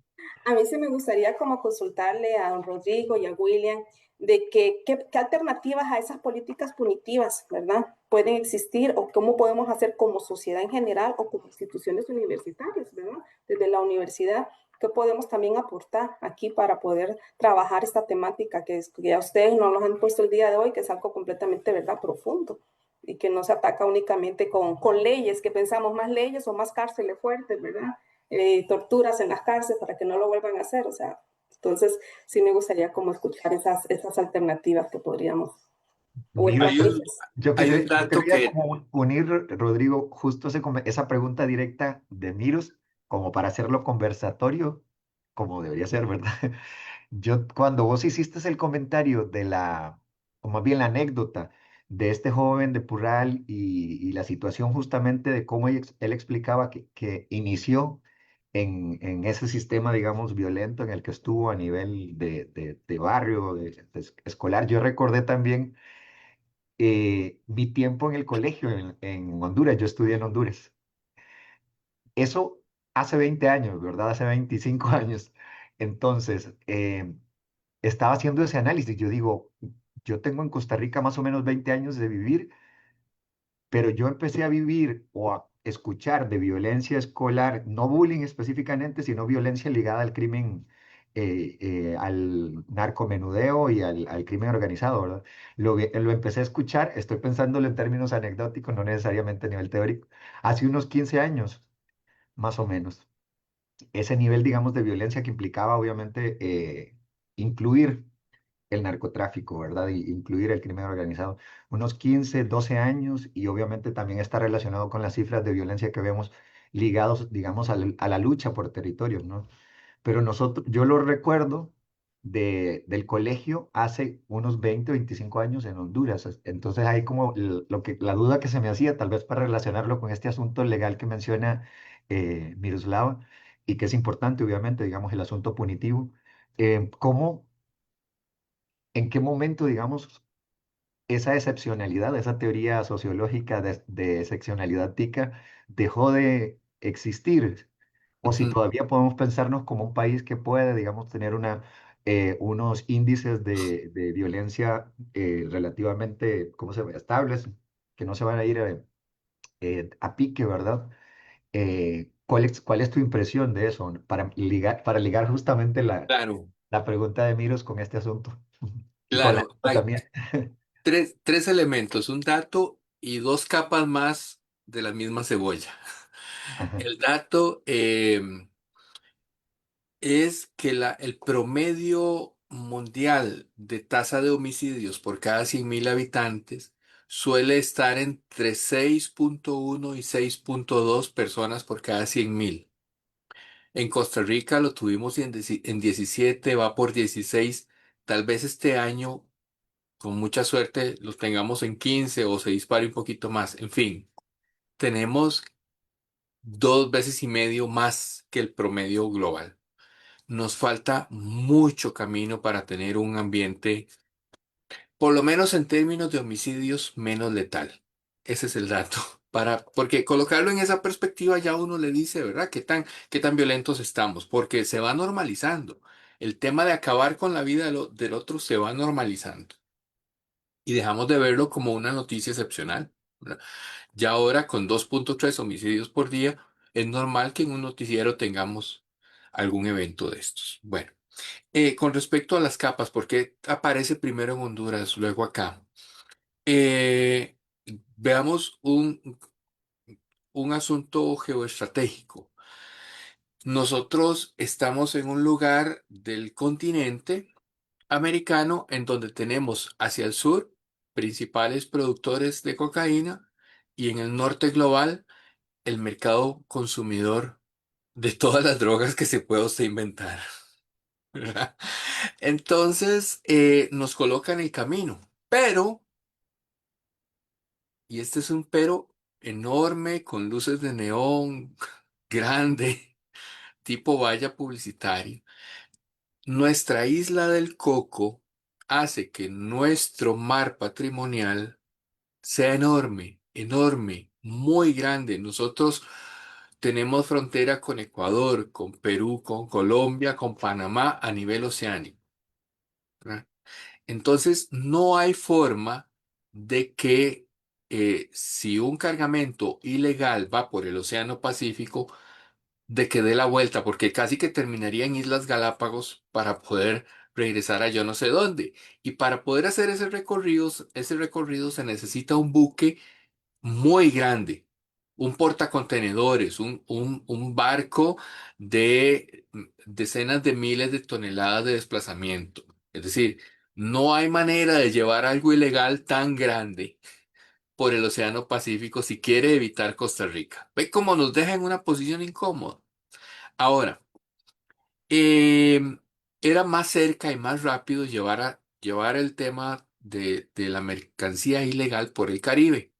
a mí sí me gustaría como consultarle a don Rodrigo y a William de qué alternativas a esas políticas punitivas, ¿verdad? Pueden existir o cómo podemos hacer como sociedad en general o como instituciones universitarias, ¿verdad? Desde la universidad, qué podemos también aportar aquí para poder trabajar esta temática que ya ustedes nos lo han puesto el día de hoy, que es algo completamente, ¿verdad? Profundo y que no se ataca únicamente con leyes, que pensamos más leyes o más cárceles fuertes, ¿verdad? Torturas en las cárceles para que no lo vuelvan a hacer, o sea, entonces sí me gustaría como escuchar esas alternativas que podríamos, o Miro, Hay un, estrategias. hay un yo dato quería que como unir, Rodrigo, justo esa pregunta directa de Miros, como para hacerlo conversatorio, como debería ser, ¿verdad? Yo, cuando vos hiciste el comentario de o más bien la anécdota de este joven de Purral y la situación justamente de cómo él explicaba que inició en ese sistema, digamos, violento en el que estuvo a nivel de barrio, de escolar, yo recordé también mi tiempo en el colegio en Honduras. Yo estudié en Honduras. Eso hace 20 años, ¿verdad? Hace 25 años. Entonces, estaba haciendo ese análisis. Yo digo, yo tengo en Costa Rica más o menos 20 años de vivir, pero yo empecé a vivir o a escuchar de violencia escolar, no bullying específicamente, sino violencia ligada al crimen, al narcomenudeo y al crimen organizado, ¿verdad? Lo empecé a escuchar, estoy pensándolo en términos anecdóticos, no necesariamente a nivel teórico, hace unos 15 años, más o menos. Ese nivel, digamos, de violencia que implicaba, obviamente, incluir el narcotráfico, ¿verdad? Y incluir el crimen organizado. Unos 15, 12 años y obviamente también está relacionado con las cifras de violencia que vemos ligados, digamos, a la lucha por territorios, ¿no? Pero yo lo recuerdo del colegio hace unos 20 o 25 años en Honduras. Entonces hay como la duda que se me hacía, tal vez para relacionarlo con este asunto legal que menciona Miroslava y que es importante, obviamente, digamos, el asunto punitivo. ¿Cómo, en qué momento, digamos, esa excepcionalidad, esa teoría sociológica de excepcionalidad tica dejó de existir? O si ujú, todavía podemos pensarnos como un país que puede, digamos, tener unos índices de violencia relativamente, ¿cómo se llama? Estables, que no se van a ir a pique, ¿verdad? ¿Cuál es tu impresión de eso? Para ligar justamente claro, la pregunta de Miros con este asunto y con la claro, otra hay también. tres elementos, un dato y dos capas más de la misma cebolla. Ajá. El dato es que el promedio mundial de tasa de homicidios por cada 100.000 habitantes suele estar entre 6,1 y 6,2 personas por cada 100.000. En Costa Rica lo tuvimos en 17, va por 16. Tal vez este año, con mucha suerte, los tengamos en 15 o se dispare un poquito más. En fin, tenemos 2 veces y medio más que el promedio global. Nos falta mucho camino para tener un ambiente, por lo menos en términos de homicidios, menos letal. Ese es el dato. Porque colocarlo en esa perspectiva ya uno le dice, ¿verdad? ¿Qué tan violentos estamos? Porque se va normalizando. El tema de acabar con la vida del otro se va normalizando. Y dejamos de verlo como una noticia excepcional, ¿verdad? Ya ahora, con 2,3 homicidios por día, es normal que en un noticiero tengamos algún evento de estos. Bueno. Con respecto a las capas, ¿por qué aparece primero en Honduras, luego acá? Eh, Veamos un asunto geoestratégico. Nosotros estamos en un lugar del continente americano en donde tenemos hacia el sur principales productores de cocaína y en el norte global el mercado consumidor de todas las drogas que se pueda usted inventar, ¿verdad? Entonces, nos coloca en el camino. Pero, y este es un pero enorme, con luces de neón, grande, tipo valla publicitario, nuestra isla del Coco hace que nuestro mar patrimonial sea enorme, enorme, muy grande. Nosotros tenemos frontera con Ecuador, con Perú, con Colombia, con Panamá a nivel oceánico, ¿verdad? Entonces, no hay forma de que si un cargamento ilegal va por el Océano Pacífico, de que dé la vuelta, porque casi que terminaría en Islas Galápagos para poder regresar a yo no sé dónde. Y para poder hacer ese recorrido se necesita un buque muy grande, un portacontenedores, un barco de decenas de miles de toneladas de desplazamiento. Es decir, no hay manera de llevar algo ilegal tan grande por el Océano Pacífico si quiere evitar Costa Rica. ¿Ve cómo nos deja en una posición incómoda? Ahora, eh, era más cerca y más rápido llevar el tema de la mercancía ilegal por el Caribe,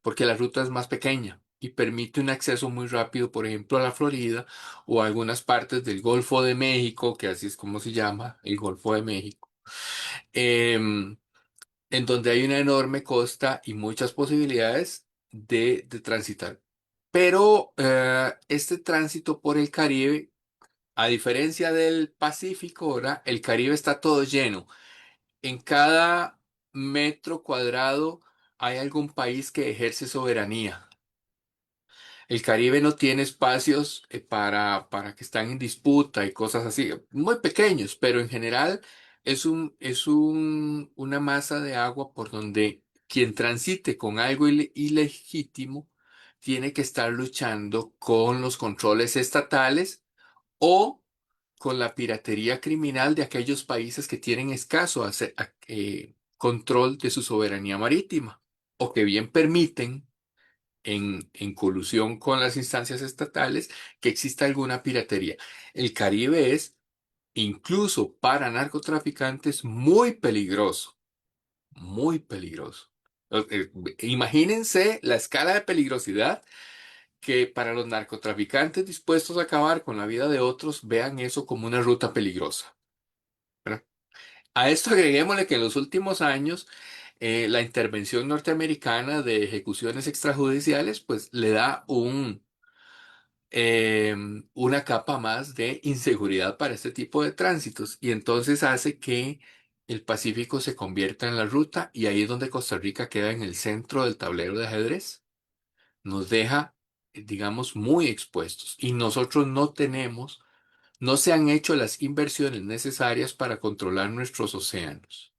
porque la ruta es más pequeña y permite un acceso muy rápido, por ejemplo, a la Florida o a algunas partes del Golfo de México, que así es como se llama, el Golfo de México, em, en donde hay una enorme costa y muchas posibilidades de transitar. Pero este tránsito por el Caribe, a diferencia del Pacífico, ahora, el Caribe está todo lleno. En cada metro cuadrado hay algún país que ejerce soberanía. El Caribe no tiene espacios para que están en disputa y cosas así, muy pequeños, pero en general una masa de agua por donde quien transite con algo ilegítimo tiene que estar luchando con los controles estatales o con la piratería criminal de aquellos países que tienen escaso control de su soberanía marítima o que bien permiten en colusión con las instancias estatales que exista alguna piratería. El Caribe es, incluso para narcotraficantes, muy peligroso, muy peligroso. Imagínense la escala de peligrosidad que para los narcotraficantes dispuestos a acabar con la vida de otros vean eso como una ruta peligrosa, ¿verdad? A esto agreguémosle que en los últimos años la intervención norteamericana de ejecuciones extrajudiciales pues le da una capa más de inseguridad para este tipo de tránsitos y entonces hace que el Pacífico se convierta en la ruta y ahí es donde Costa Rica queda en el centro del tablero de ajedrez. Nos deja, digamos, muy expuestos y nosotros no se han hecho las inversiones necesarias para controlar nuestros océanos.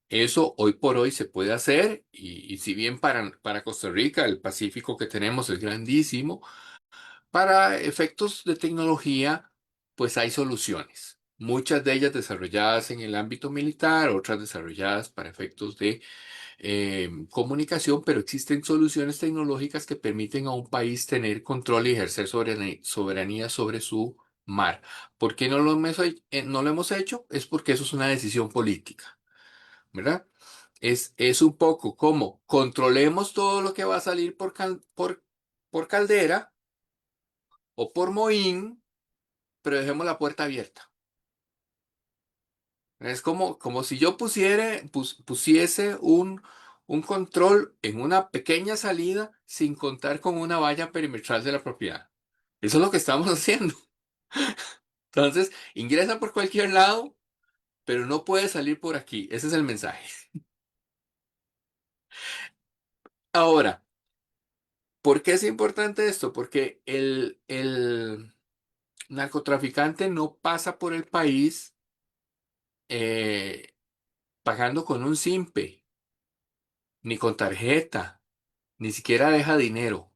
Eso hoy por hoy se puede hacer y si bien para Costa Rica el Pacífico que tenemos es grandísimo, para efectos de tecnología, pues hay soluciones. Muchas de ellas desarrolladas en el ámbito militar, otras desarrolladas para efectos de comunicación, pero existen soluciones tecnológicas que permiten a un país tener control y ejercer soberanía sobre su mar. ¿Por qué no lo hemos hecho? Es porque eso es una decisión política, ¿verdad? Es un poco como controlemos todo lo que va a salir por Caldera o por Moín, pero dejemos la puerta abierta. Es como si yo pusiese un control en una pequeña salida sin contar con una valla perimetral de la propiedad. Eso es lo que estamos haciendo. Entonces, ingresa por cualquier lado, pero no puede salir por aquí. Ese es el mensaje. Ahora, ¿por qué es importante esto? Porque el narcotraficante no pasa por el país pagando con un simpe, ni con tarjeta, ni siquiera deja dinero.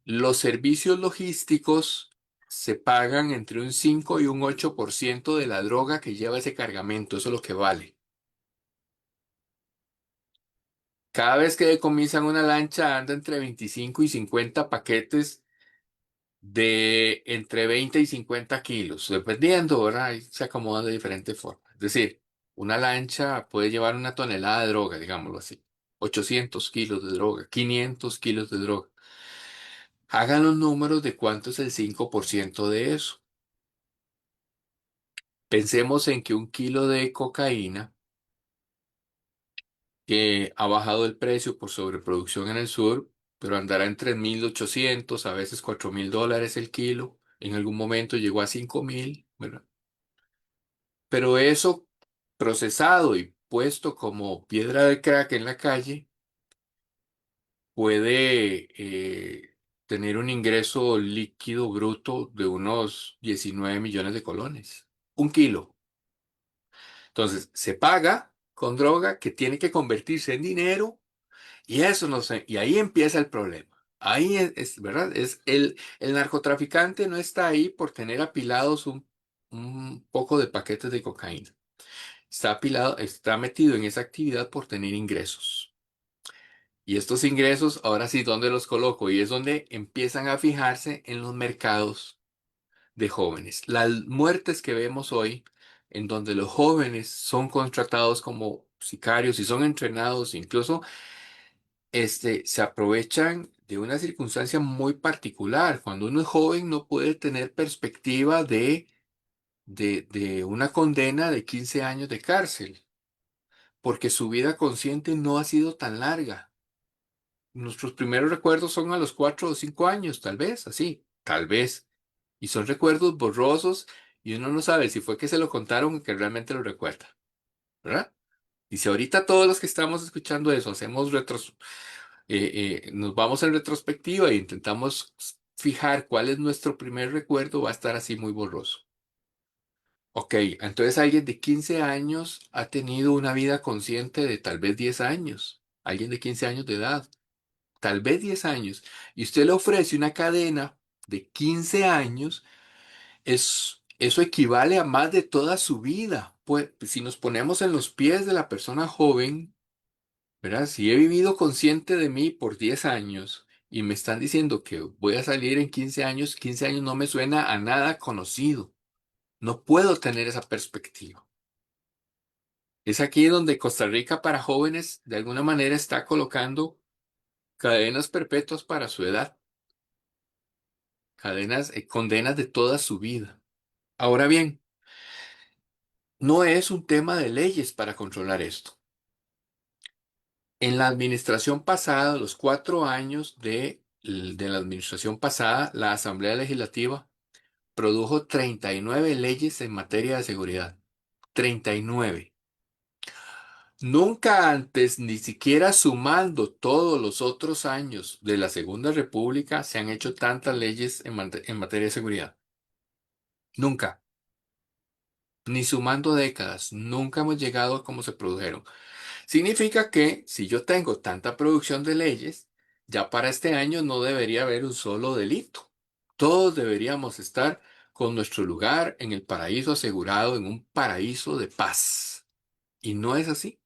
Los servicios logísticos se pagan entre un 5 y un 8% de la droga que lleva ese cargamento. Eso es lo que vale. Cada vez que decomisan una lancha anda entre 25 y 50 paquetes de entre 20 y 50 kilos, dependiendo, ¿verdad? Ahí se acomodan de diferentes formas. Es decir, una lancha puede llevar una tonelada de droga, digámoslo así. 800 kilos de droga, 500 kilos de droga. Hagan los números de cuánto es el 5% de eso. Pensemos en que un kilo de cocaína, que ha bajado el precio por sobreproducción en el sur, pero andará en 3.800, a veces $4.000 el kilo. En algún momento llegó a 5.000, ¿verdad? Pero eso procesado y puesto como piedra de crack en la calle puede tener un ingreso líquido bruto de unos 19 millones de colones. Un kilo. Entonces, se paga con droga que tiene que convertirse en dinero y eso no sé, y ahí empieza el problema. Ahí ¿verdad? El narcotraficante no está ahí por tener apilados un poco de paquetes de cocaína. Está apilado, está metido en esa actividad por tener ingresos. Y estos ingresos, ahora sí, ¿dónde los coloco? Y es donde empiezan a fijarse en los mercados de jóvenes. Las muertes que vemos hoy, en donde los jóvenes son contratados como sicarios y son entrenados, incluso se aprovechan de una circunstancia muy particular. Cuando uno es joven no puede tener perspectiva de una condena de 15 años de cárcel, porque su vida consciente no ha sido tan larga. Nuestros primeros recuerdos son a los 4 o 5 años, tal vez, así, tal vez. Y son recuerdos borrosos y uno no sabe si fue que se lo contaron o que realmente lo recuerda, ¿verdad? Y si ahorita todos los que estamos escuchando eso hacemos nos vamos en retrospectiva e intentamos fijar cuál es nuestro primer recuerdo, va a estar así muy borroso. Ok, entonces alguien de 15 años ha tenido una vida consciente de tal vez 10 años. Alguien de 15 años de edad, tal vez 10 años. Y usted le ofrece una cadena de 15 años, eso equivale a más de toda su vida. Pues si nos ponemos en los pies de la persona joven, ¿verdad? Si he vivido consciente de mí por 10 años y me están diciendo que voy a salir en 15 años no me suena a nada conocido. No puedo tener esa perspectiva. Es aquí donde Costa Rica para jóvenes de alguna manera está colocando cadenas perpetuas para su edad, cadenas, condenas de toda su vida. Ahora bien, no es un tema de leyes para controlar esto. En la administración pasada, los 4 años de la administración pasada, la Asamblea Legislativa produjo 39 leyes en materia de seguridad. 39. Nunca antes, ni siquiera sumando todos los otros años de la Segunda República, se han hecho tantas leyes en materia de seguridad. Nunca. Ni sumando décadas. Nunca hemos llegado a como se produjeron. Significa que si yo tengo tanta producción de leyes, ya para este año no debería haber un solo delito. Todos deberíamos estar con nuestro lugar en el paraíso asegurado, en un paraíso de paz. Y no es así,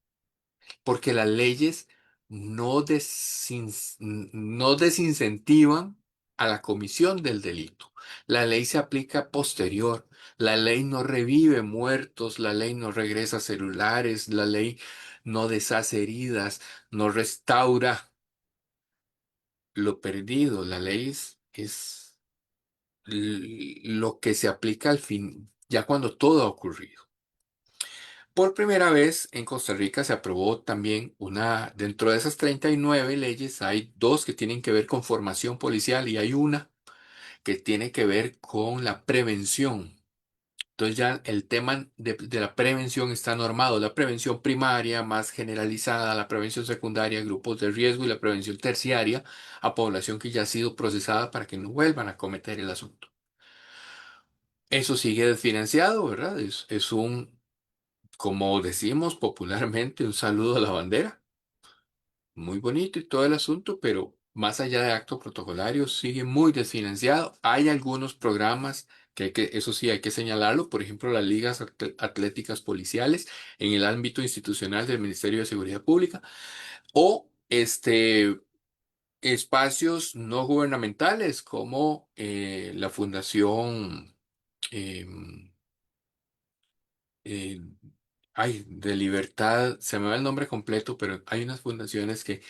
porque las leyes no desincentivan a la comisión del delito. La ley se aplica posterior. La ley no revive muertos, la ley no regresa celulares, la ley no deshace heridas, no restaura lo perdido. La ley es lo que se aplica al fin, ya cuando todo ha ocurrido. Por primera vez en Costa Rica se aprobó también dentro de esas 39 leyes, hay dos que tienen que ver con formación policial y hay una que tiene que ver con la prevención. Entonces ya el tema de la prevención está normado. La prevención primaria, más generalizada, la prevención secundaria, grupos de riesgo y la prevención terciaria a población que ya ha sido procesada para que no vuelvan a cometer el asunto. Eso sigue desfinanciado, ¿verdad? Es como decimos popularmente, un saludo a la bandera. Muy bonito y todo el asunto, pero más allá de acto protocolario, sigue muy desfinanciado. Hay algunos programas eso sí, hay que señalarlo, por ejemplo, las ligas atléticas policiales en el ámbito institucional del Ministerio de Seguridad Pública, o espacios no gubernamentales como la Fundación eh, de Libertad, se me va el nombre completo, pero hay unas fundaciones que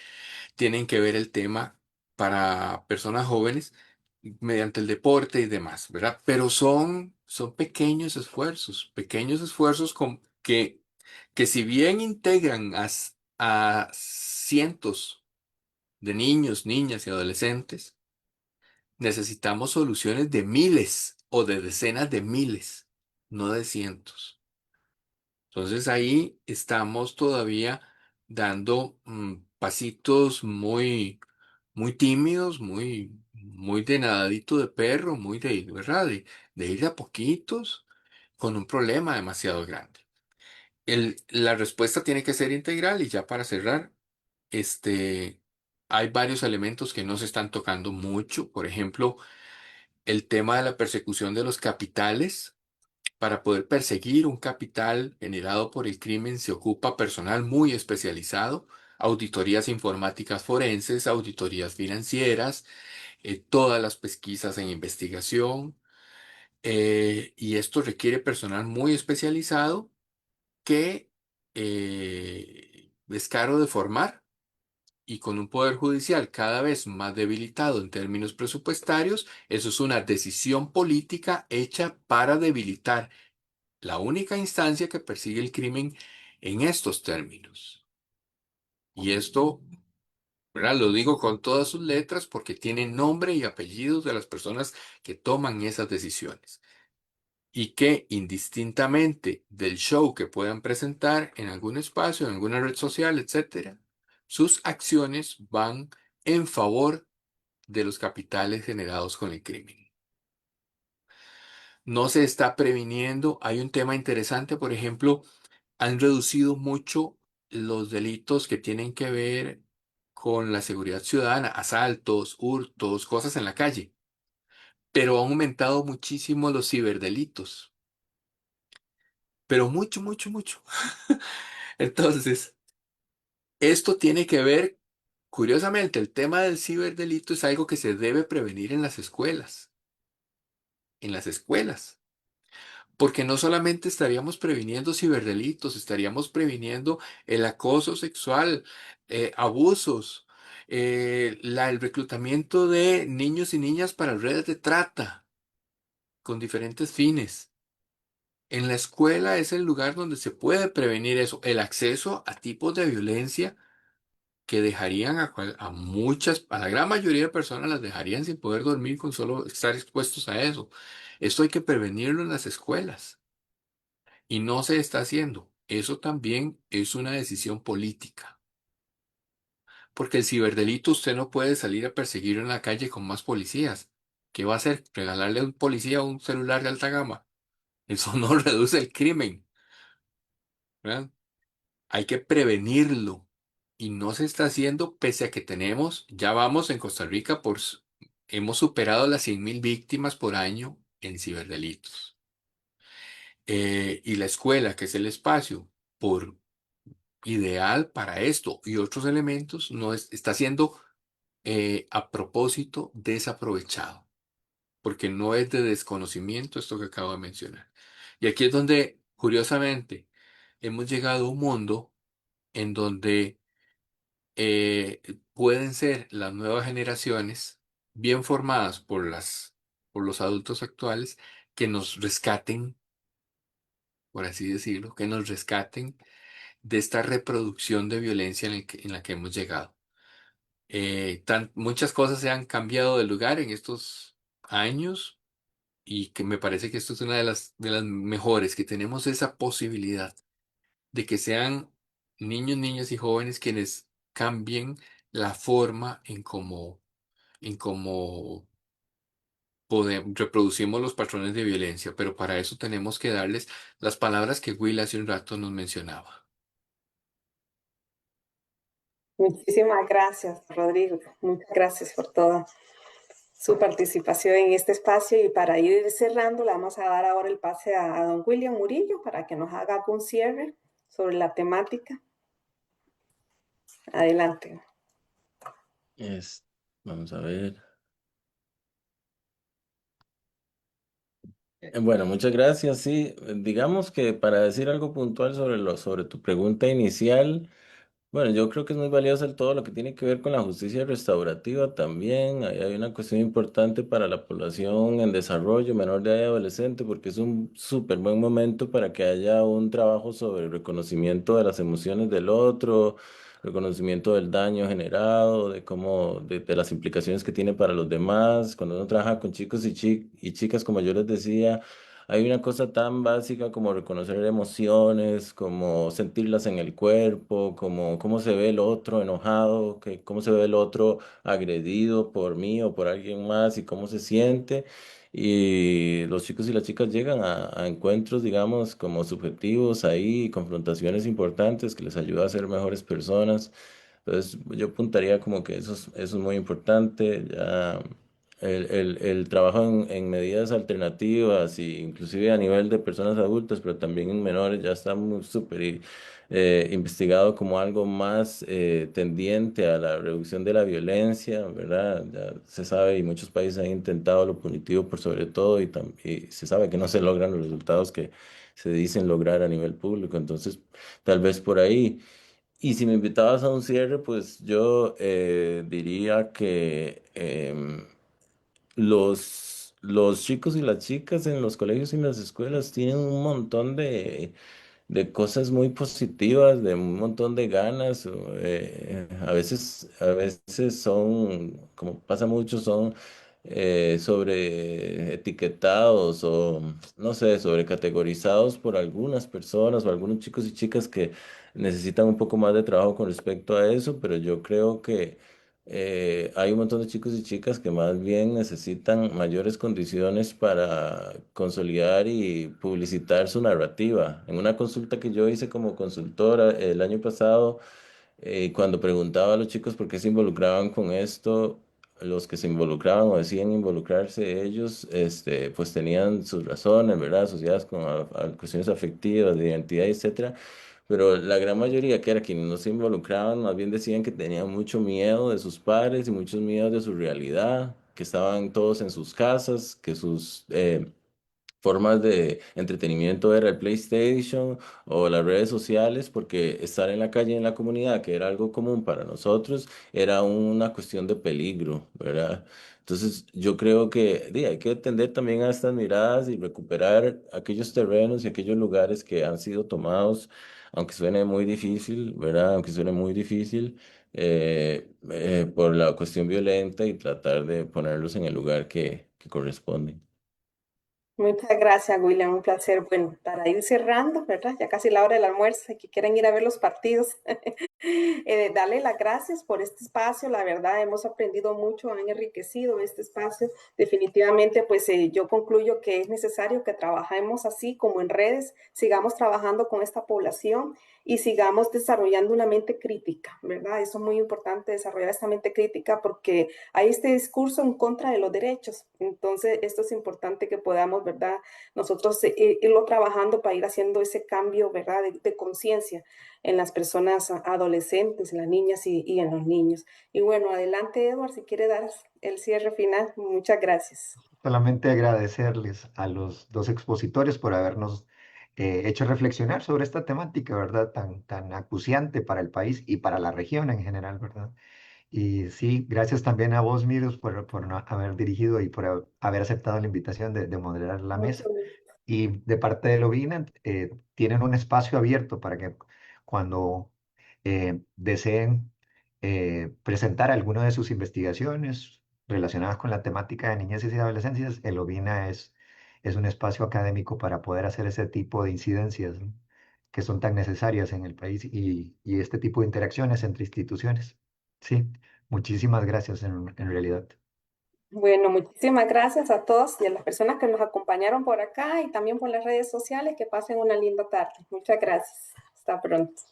tienen que ver el tema para personas jóvenes mediante el deporte y demás, ¿verdad? Pero son pequeños esfuerzos que si bien integran a cientos de niños, niñas y adolescentes, necesitamos soluciones de miles o de decenas de miles, no de cientos. Entonces ahí estamos todavía dando pasitos muy tímidos, muy de nadadito de perro, muy ¿verdad? De ir de a poquitos con un problema demasiado grande. La respuesta tiene que ser integral y ya para cerrar, este, hay varios elementos que no se están tocando mucho. Por ejemplo, el tema de la persecución de los capitales. Para poder perseguir un capital generado por el crimen se ocupa personal muy especializado, auditorías informáticas forenses, auditorías financieras, todas las pesquisas en investigación, y esto requiere personal muy especializado que es caro de formar. Y con un poder judicial cada vez más debilitado en términos presupuestarios, eso es una decisión política hecha para debilitar la única instancia que persigue el crimen en estos términos. Y esto, ¿verdad? Lo digo con todas sus letras porque tiene nombre y apellidos de las personas que toman esas decisiones. Y que indistintamente del show que puedan presentar en algún espacio, en alguna red social, etcétera, sus acciones van en favor de los capitales generados con el crimen. No se está previniendo. Hay un tema interesante, por ejemplo, han reducido mucho los delitos que tienen que ver con la seguridad ciudadana, asaltos, hurtos, cosas en la calle, pero han aumentado muchísimo los ciberdelitos, pero mucho, mucho, mucho. Entonces, esto tiene que ver, curiosamente, el tema del ciberdelito es algo que se debe prevenir en las escuelas. Porque no solamente estaríamos previniendo ciberdelitos, estaríamos previniendo el acoso sexual, abusos, el reclutamiento de niños y niñas para redes de trata con diferentes fines. En la escuela es el lugar donde se puede prevenir eso, el acceso a tipos de violencia que dejarían a la gran mayoría de personas las dejarían sin poder dormir con solo estar expuestos a eso. Esto hay que prevenirlo en las escuelas. Y no se está haciendo. Eso también es una decisión política. Porque el ciberdelito usted no puede salir a perseguirlo en la calle con más policías. ¿Qué va a hacer? ¿Regalarle a un policía un celular de alta gama? Eso no reduce el crimen, ¿verdad? Hay que prevenirlo. Y no se está haciendo pese a que ya vamos en Costa Rica hemos superado las 100.000 víctimas por año en ciberdelitos. Y la escuela, que es el espacio, por ideal para esto y otros elementos no está siendo a propósito desaprovechado, porque no es de desconocimiento esto que acabo de mencionar. Y aquí es donde, curiosamente, hemos llegado a un mundo en donde pueden ser las nuevas generaciones bien formadas por los adultos actuales que nos rescaten, por así decirlo, que nos rescaten de esta reproducción de violencia en la que hemos llegado. Muchas cosas se han cambiado de lugar en estos años y que me parece que esto es una de las mejores, que tenemos esa posibilidad de que sean niños, niñas y jóvenes quienes cambien la forma en cómo reproducimos los patrones de violencia, pero para eso tenemos que darles las palabras que Will hace un rato nos mencionaba. Muchísimas gracias, Rodrigo. Muchas gracias por toda su participación en este espacio. Y para ir cerrando, le vamos a dar ahora el pase a don William Murillo para que nos haga un cierre sobre la temática. Adelante. Vamos a ver. Bueno, muchas gracias. Sí, digamos que para decir algo puntual sobre tu pregunta inicial. Bueno, yo creo que es muy valioso todo lo que tiene que ver con la justicia restaurativa también. Ahí hay una cuestión importante para la población en desarrollo, menor de edad y adolescente, porque es un súper buen momento para que haya un trabajo sobre el reconocimiento de las emociones del otro, reconocimiento del daño generado, de cómo, de las implicaciones que tiene para los demás. Cuando uno trabaja con chicos y chicas, como yo les decía, hay una cosa tan básica como reconocer emociones, como sentirlas en el cuerpo, como cómo se ve el otro enojado, cómo se ve el otro agredido por mí o por alguien más y cómo se siente. Y los chicos y las chicas llegan a encuentros, digamos, como subjetivos ahí, confrontaciones importantes que les ayuda a ser mejores personas. Entonces, yo apuntaría como que eso es muy importante. Ya el trabajo en medidas alternativas, y inclusive a nivel de personas adultas, pero también en menores, ya está súper investigado como algo más tendiente a la reducción de la violencia, ¿verdad? Ya se sabe y muchos países han intentado lo punitivo por sobre todo y se sabe que no se logran los resultados que se dicen lograr a nivel público, entonces tal vez por ahí. Y si me invitabas a un cierre, pues yo diría que los chicos y las chicas en los colegios y en las escuelas tienen un montón de cosas muy positivas, de un montón de ganas. A veces son, como pasa mucho, son sobre etiquetados o, no sé, sobre categorizados por algunas personas o algunos chicos y chicas que necesitan un poco más de trabajo con respecto a eso, pero yo creo que hay un montón de chicos y chicas que más bien necesitan mayores condiciones para consolidar y publicitar su narrativa. En una consulta que yo hice como consultora el año pasado, cuando preguntaba a los chicos por qué se involucraban con esto, los que se involucraban o decían involucrarse ellos, pues tenían sus razones, ¿verdad? Asociadas con cuestiones afectivas, de identidad, etcétera. Pero la gran mayoría, que era quienes no se involucraban, más bien decían que tenían mucho miedo de sus padres y muchos miedos de su realidad, que estaban todos en sus casas, que sus formas de entretenimiento era el PlayStation o las redes sociales, porque estar en la calle, en la comunidad, que era algo común para nosotros, era una cuestión de peligro, ¿verdad? Entonces, yo creo que hay que atender también a estas miradas y recuperar aquellos terrenos y aquellos lugares que han sido tomados, aunque suene muy difícil, ¿verdad? Aunque suene muy difícil, por la cuestión violenta, y tratar de ponerlos en el lugar que corresponde. Muchas gracias, William. Un placer. Bueno, para ir cerrando, ¿verdad? Ya casi la hora del almuerzo y que quieren ir a ver los partidos. Darle las gracias por este espacio. La verdad, hemos aprendido mucho, han enriquecido este espacio. Definitivamente, pues yo concluyo que es necesario que trabajemos así como en redes, sigamos trabajando con esta población y sigamos desarrollando una mente crítica, ¿verdad? Eso es muy importante, desarrollar esta mente crítica porque hay este discurso en contra de los derechos. Entonces, esto es importante que podamos, ¿verdad? Nosotros irlo trabajando para ir haciendo ese cambio, ¿verdad? De conciencia en las personas adolescentes, en las niñas y en los niños. Y bueno, adelante, Edward, si quiere dar el cierre final. Muchas gracias. Solamente agradecerles a los dos expositores por habernos hecho reflexionar sobre esta temática, ¿verdad? Tan acuciante para el país y para la región en general, ¿verdad? Y sí, gracias también a vos, Miros, por no haber dirigido y por haber aceptado la invitación de moderar la Mucho mesa. gusto. Y de parte de Lovina, tienen un espacio abierto para que cuando deseen presentar alguna de sus investigaciones relacionadas con la temática de niñez y adolescencias, el Lovina es un espacio académico para poder hacer ese tipo de incidencias, ¿no? Que son tan necesarias en el país y este tipo de interacciones entre instituciones. Sí, muchísimas gracias en realidad. Bueno, muchísimas gracias a todos y a las personas que nos acompañaron por acá y también por las redes sociales. Que pasen una linda tarde. Muchas gracias. Hasta pronto.